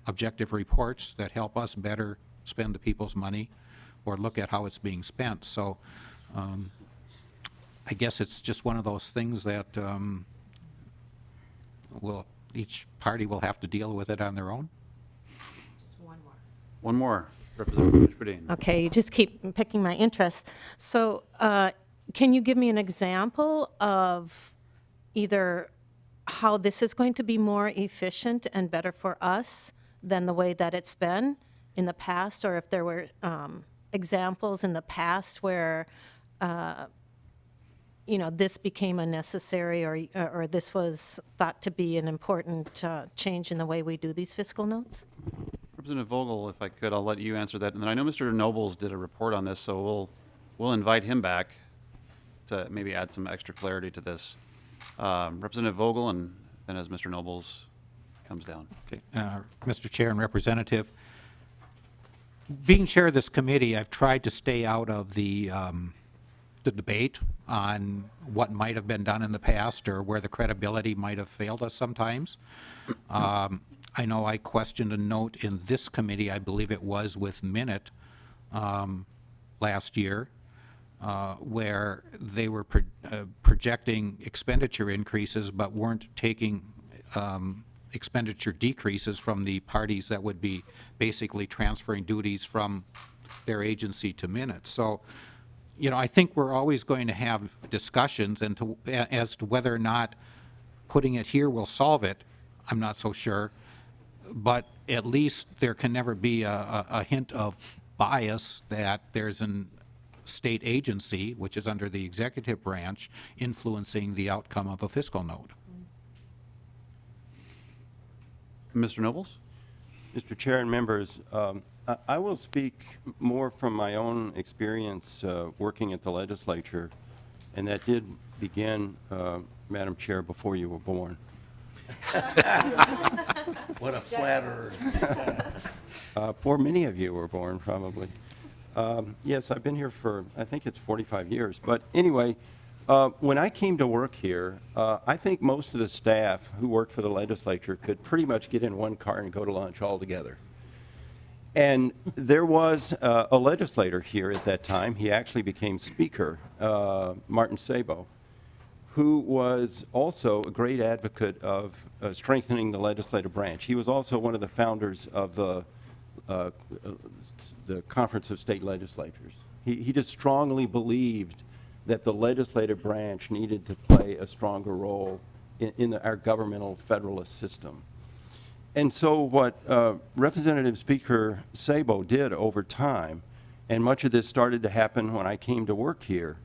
S3: objective reports that help us better spend the people's money or look at how it's being spent. So I guess it's just one of those things that each party will have to deal with it on their own.
S1: One more. Representative Kunesh-Berdien?
S12: Okay, you just keep picking my interest. So can you give me an example of either how this is going to be more efficient and better for us than the way that it's been in the past, or if there were examples in the past where this became unnecessary, or this was thought to be an important change in the way we do these fiscal notes?
S1: Representative Vogel, if I could, I'll let you answer that. And then I know Mr. Nobles did a report on this, so we'll invite him back to maybe add some extra clarity to this. Representative Vogel, and then as Mr. Nobles comes down.
S3: Okay. Mr. Chair and Representative, being chair of this committee, I've tried to stay out of the debate on what might have been done in the past or where the credibility might have failed us sometimes. I know I questioned a note in this committee, I believe it was with Minute last year, where they were projecting expenditure increases but weren't taking expenditure decreases from the parties that would be basically transferring duties from their agency to Minute. So, I think we're always going to have discussions as to whether or not putting it here will solve it. I'm not so sure. But at least there can never be a hint of bias that there's a state agency, which is under the executive branch, influencing the outcome of a fiscal note.
S1: Mr. Nobles?
S10: Mr. Chair and members, I will speak more from my own experience working at the legislature, and that did begin, Madam Chair, before you were born.
S13: What a flatterer.
S10: For many of you were born, probably. Yes, I've been here for, I think it's 45 years. But anyway, when I came to work here, I think most of the staff who worked for the legislature could pretty much get in one car and go to lunch all together. And there was a legislator here at that time. He actually became Speaker, Martin Sabo, who was also a great advocate of strengthening the legislative branch. He was also one of the founders of the Conference of State Legislatures. He just strongly believed that the legislative branch needed to play a stronger role in our governmental federalist system. And so what Representative Speaker Sabo did over time, and much of this started to happen when I came to work here,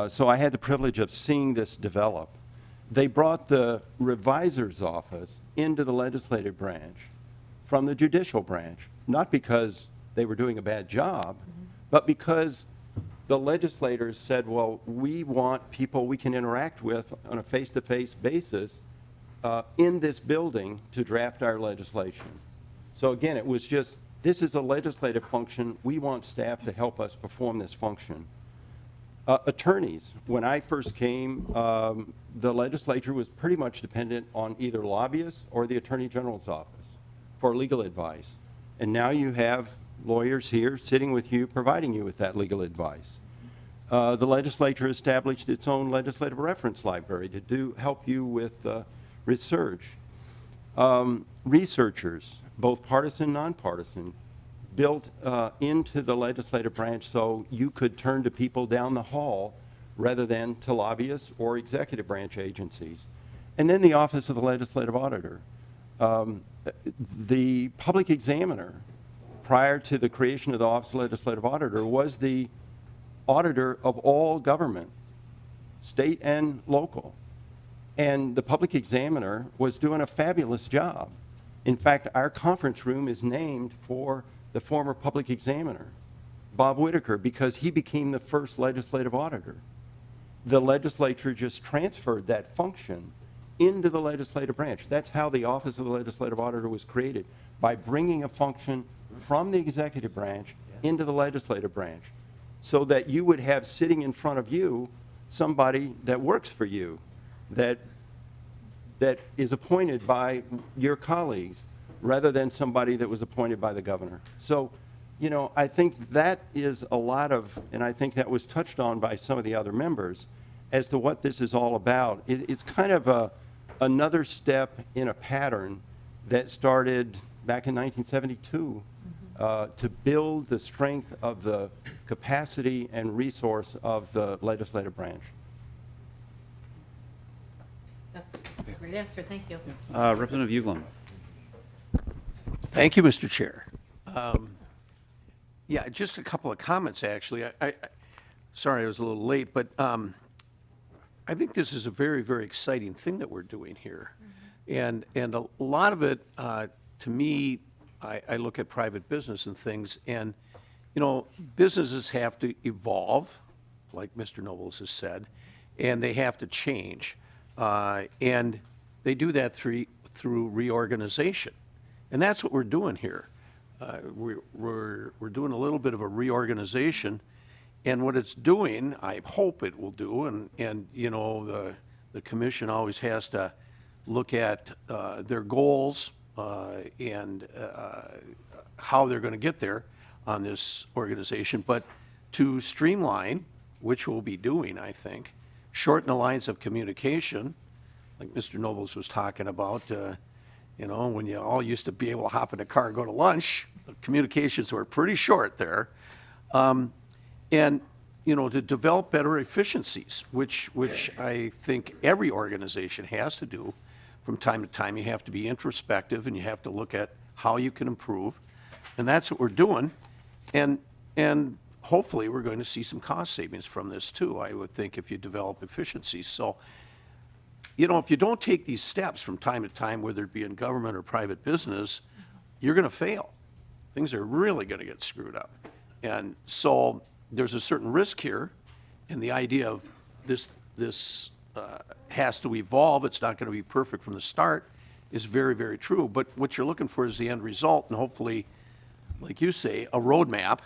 S10: so I had the privilege of seeing this develop. They brought the revisor's office into the legislative branch from the judicial branch, not because they were doing a bad job, but because the legislators said, well, we want people we can interact with on a face-to-face basis in this building to draft our legislation. So again, it was just, this is a legislative function. We want staff to help us perform this function. Attorneys, when I first came, the legislature was pretty much dependent on either lobbyists or the Attorney General's office for legal advice. And now you have lawyers here sitting with you, providing you with that legal advice. The legislature established its own legislative reference library to help you with research. Researchers, both partisan and nonpartisan, built into the legislative branch so you could turn to people down the hall rather than to lobbyists or executive branch agencies. And then the Office of the Legislative Auditor. The public examiner, prior to the creation of the Office of the Legislative Auditor, was the auditor of all government, state and local. And the public examiner was doing a fabulous job. In fact, our conference room is named for the former public examiner, Bob Whitaker, because he became the first legislative auditor. The legislature just transferred that function into the legislative branch. That's how the Office of the Legislative Auditor was created, by bringing a function from the executive branch into the legislative branch, so that you would have sitting in front of you somebody that works for you, that is appointed by your colleagues, rather than somebody that was appointed by the governor. So, you know, I think that is a lot of, and I think that was touched on by some of the other members, as to what this is all about. It's kind of another step in a pattern that started back in 1972 to build the strength of the capacity and resource of the legislative branch.
S12: That's a great answer, thank you.
S1: Representative Uglum.
S13: Thank you, Mr. Chair. Yeah, just a couple of comments, actually. Sorry I was a little late, but I think this is a very, very exciting thing that we're doing here. And a lot of it, to me, I look at private business and things, and, you know, businesses have to evolve, like Mr. Nobles has said, and they have to change. And they do that through reorganization. And that's what we're doing here. We're doing a little bit of a reorganization, and what it's doing, I hope it will do, and you know, the commission always has to look at their goals and how they're going to get there on this organization, but to streamline, which we'll be doing, I think, shorten the lines of communication, like Mr. Nobles was talking about. You know, when you all used to be able to hop in a car and go to lunch, the communications were pretty short there. And, you know, to develop better efficiencies, which I think every organization has to do from time to time. You have to be introspective, and you have to look at how you can improve. And that's what we're doing. And hopefully we're going to see some cost savings from this too, I would think, if you develop efficiencies. So, you know, if you don't take these steps from time to time, whether it be in government or private business, you're going to fail. things are really going to get screwed up. And so there's a certain risk here, and the idea of this has to evolve. It's not going to be perfect from the start is very, very true. But what you're looking for is the end result, and hopefully, like you say, a roadmap,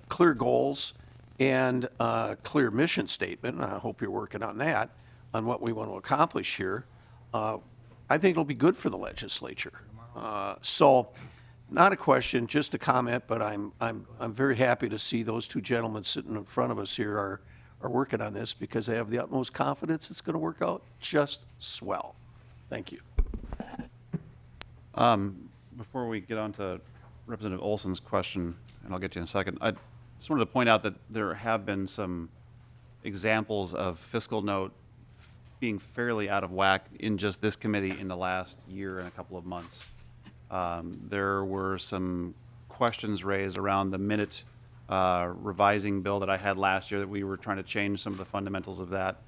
S13: clear goals, and a clear mission statement. And I hope you're working on that, on what we want to accomplish here. I think it'll be good for the legislature. So, not a question, just a comment. But I'm very happy to see those two gentlemen sitting in front of us here are working on this, because I have the utmost confidence it's going to work out just swell. Thank you.
S1: Before we get on to Representative Olson's question, and I'll get to you in a second, I just wanted to point out that there have been some examples of fiscal note being fairly out of whack in just this committee in the last year and a couple of months. There were some questions raised around the minute revising bill that I had last year, that we were trying to change some of the fundamentals of that.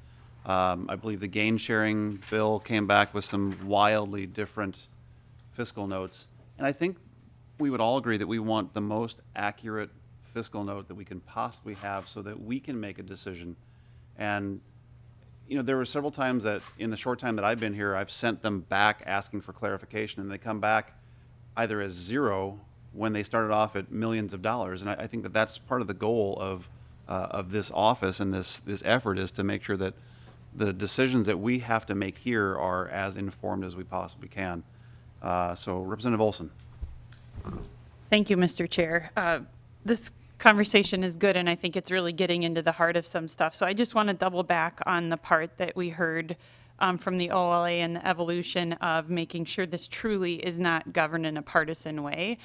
S1: I believe the gain sharing bill came back with some wildly different fiscal notes. And I think we would all agree that we want the most accurate fiscal note that we can possibly have, so that we can make a decision. And you know, there were several times that in the short time that I've been here, I've sent them back asking for clarification, and they come back either as zero when they started off at millions of dollars. And I think that that's part of the goal of this office and this effort, is to make sure that the decisions that we have to make here are as informed as we possibly can. So Representative Olson.
S9: Thank you, Mr. Chair. This conversation is good, and I think it's really getting into the heart of some stuff. So I just want to double back on the part that we heard from the OLA and the evolution of making sure this truly is not governed in a partisan way.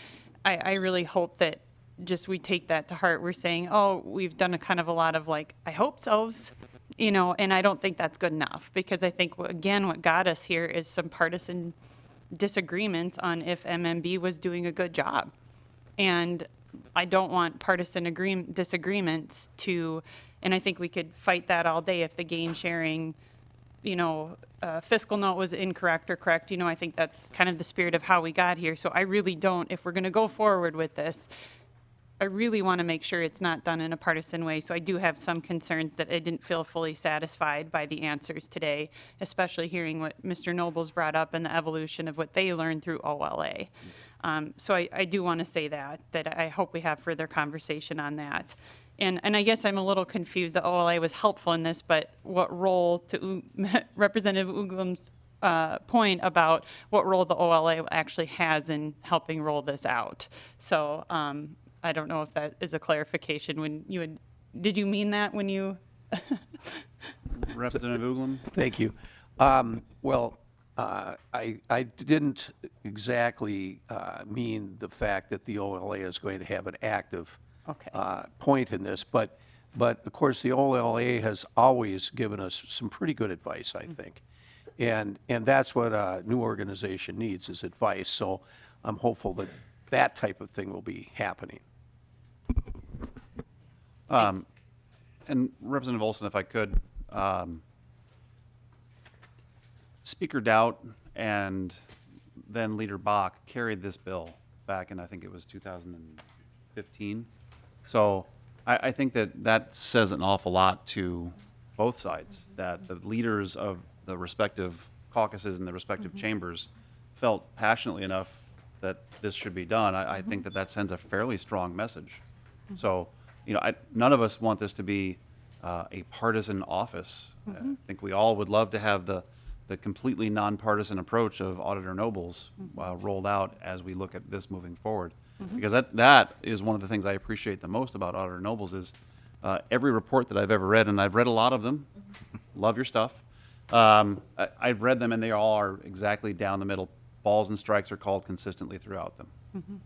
S9: I really hope that just we take that to heart. We're saying, oh, we've done a kind of a lot of like, I hope so's, you know, and I don't think that's good enough, because I think, again, what got us here is some partisan disagreements on if MMB was doing a good job. And I don't want partisan disagreements to, and I think we could fight that all day if the gain sharing, you know, fiscal note was incorrect or correct. You know, I think that's kind of the spirit of how we got here. So I really don't, if we're going to go forward with this, I really want to make sure it's not done in a partisan way. So I do have some concerns that I didn't feel fully satisfied by the answers today, especially hearing what Mr. Nobles brought up and the evolution of what they learned through OLA. So I do want to say that I hope we have further conversation on that. And I guess I'm a little confused. The OLA was helpful in this, but what role, to Representative Uglam's point about what role the OLA actually has in helping roll this out. So I don't know if that is a clarification. When you had, did you mean that when you?
S1: Representative Uglam.
S13: Thank you. Well, I didn't exactly mean the fact that the OLA is going to have an active point in this, but of course the OLA has always given us some pretty good advice, I think, and that's what a new organization needs, is advice. So I'm hopeful that that type of thing will be happening.
S1: And Representative Olson, if I could, Speaker Doubt and then Leader Bach carried this bill back in, I think it was 2015. So I think that says an awful lot to both sides, that the leaders of the respective caucuses and the respective chambers felt passionately enough that this should be done. I think that sends a fairly strong message. So, you know, none of us want this to be a partisan office. I think we all would love to have the completely nonpartisan approach of Auditor Nobles rolled out as we look at this moving forward. Because that is one of the things I appreciate the most about Auditor Nobles is every report that I've ever read, and I've read a lot of them, love your stuff, I've read them and they all are exactly down the middle. Balls and strikes are called consistently throughout them.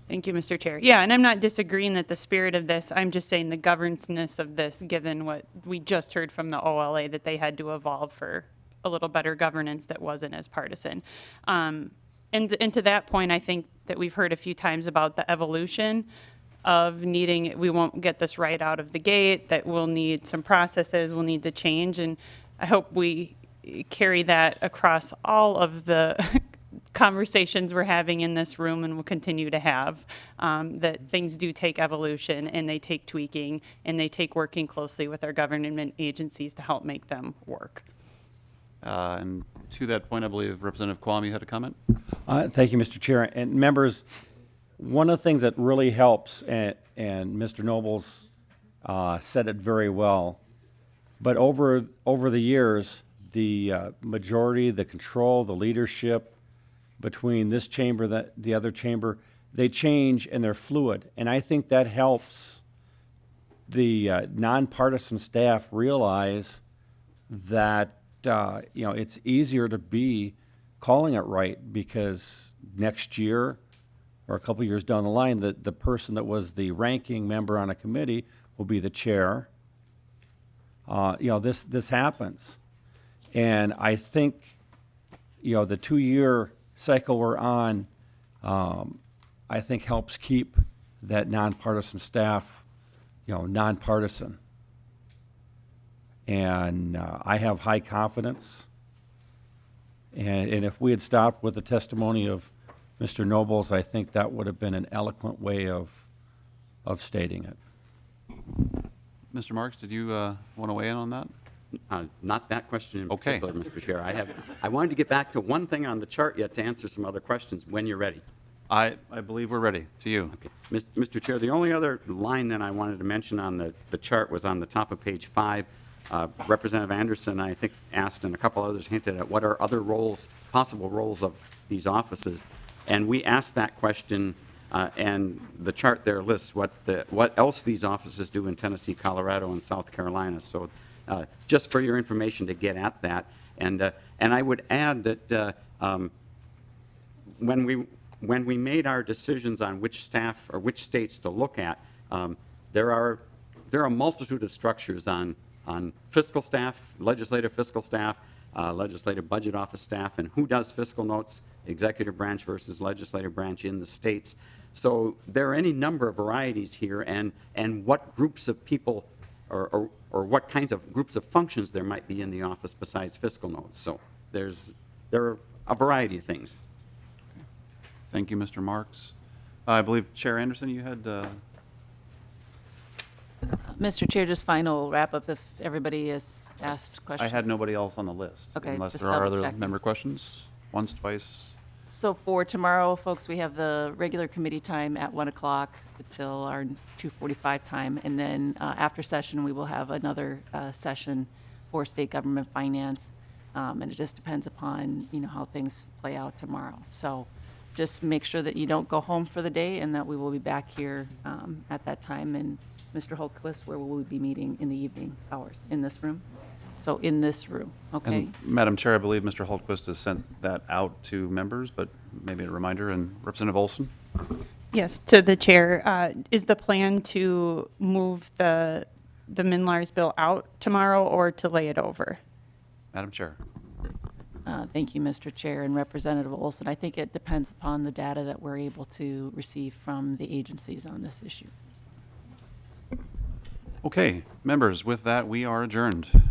S9: Thank you, Mr. Chair. Yeah, and I'm not disagreeing that the spirit of this, I'm just saying the governance of this, given what we just heard from the OLA, that they had to evolve for a little better governance that wasn't as partisan. And to that point, I think that we've heard a few times about the evolution of needing, we won't get this right out of the gate, that we'll need some processes, we'll need to change, and I hope we carry that across all of the conversations we're having in this room and will continue to have, that things do take evolution and they take tweaking and they take working closely with our government agencies to help make them work.
S1: And to that point, I believe Representative Kwame had a comment.
S7: Thank you, Mr. Chair. And members, one of the things that really helps, and Mr. Nobles said it very well, but over the years, the majority, the control, the leadership between this chamber, the other chamber, they change and they're fluid. And I think that helps the nonpartisan staff realize that it's easier to be calling it right, because next year or a couple years down the line, the person that was the ranking member on a committee will be the chair. This happens. And I think, the 2-year cycle we're on, I think helps keep that nonpartisan staff, nonpartisan. And I have high confidence. And if we had stopped with the testimony of Mr. Nobles, I think that would have been an eloquent way of stating it.
S1: Mr. Marks, did you want to weigh in on that?
S6: Not that question in
S1: Okay.
S6: particular, Mr. Chair. I wanted to get back to one thing on the chart yet to answer some other questions when you're ready.
S1: I believe we're ready. To you.
S6: Okay. Mr. Chair, the only other line that I wanted to mention on the chart was on the top of page 5. Representative Anderson, I think, asked, and a couple others hinted at, what are other roles, possible roles of these offices? And we asked that question, and the chart there lists what else these offices do in Tennessee, Colorado, and South Carolina. So just for your information to get at that. And I would add that when we made our decisions on which staff or which states to look at, there are a multitude of structures on fiscal staff, legislative fiscal staff, legislative budget office staff, and who does fiscal notes, executive branch versus legislative branch in the states. So there are any number of varieties here, and what groups of people or what kinds of groups of functions there might be in the office besides fiscal notes. So there are a variety of things.
S1: Thank you, Mr. Marks. I believe Chair Anderson, you had.
S5: Mr. Chair, just final wrap-up if everybody has asked
S1: I
S5: questions.
S1: had nobody else on the list.
S5: Okay,
S1: Unless
S5: just
S1: there are other
S5: double-checking.
S1: member questions. Once, twice.
S5: So for tomorrow, folks, we have the regular committee time at 1 o'clock until our 2:45 time. And then after session, we will have another session for state government finance. And it just depends upon, how things play out tomorrow. So just make sure that you don't go home for the day and that we will be back here at that time. And Mr. Holtquist, where will we be meeting in the evening hours? In this room? So in this room, okay?
S1: And Madam Chair, I believe Mr. Holtquist has sent that out to members, but maybe a reminder. And Representative Olson?
S9: Yes, to the chair, is the plan to move the Minlars bill out tomorrow or to lay it over?
S1: Madam Chair.
S5: Thank you, Mr. Chair and Representative Olson. I think it depends upon the data that we're able to receive from the agencies on this issue.
S1: Okay, members, with that, we are adjourned.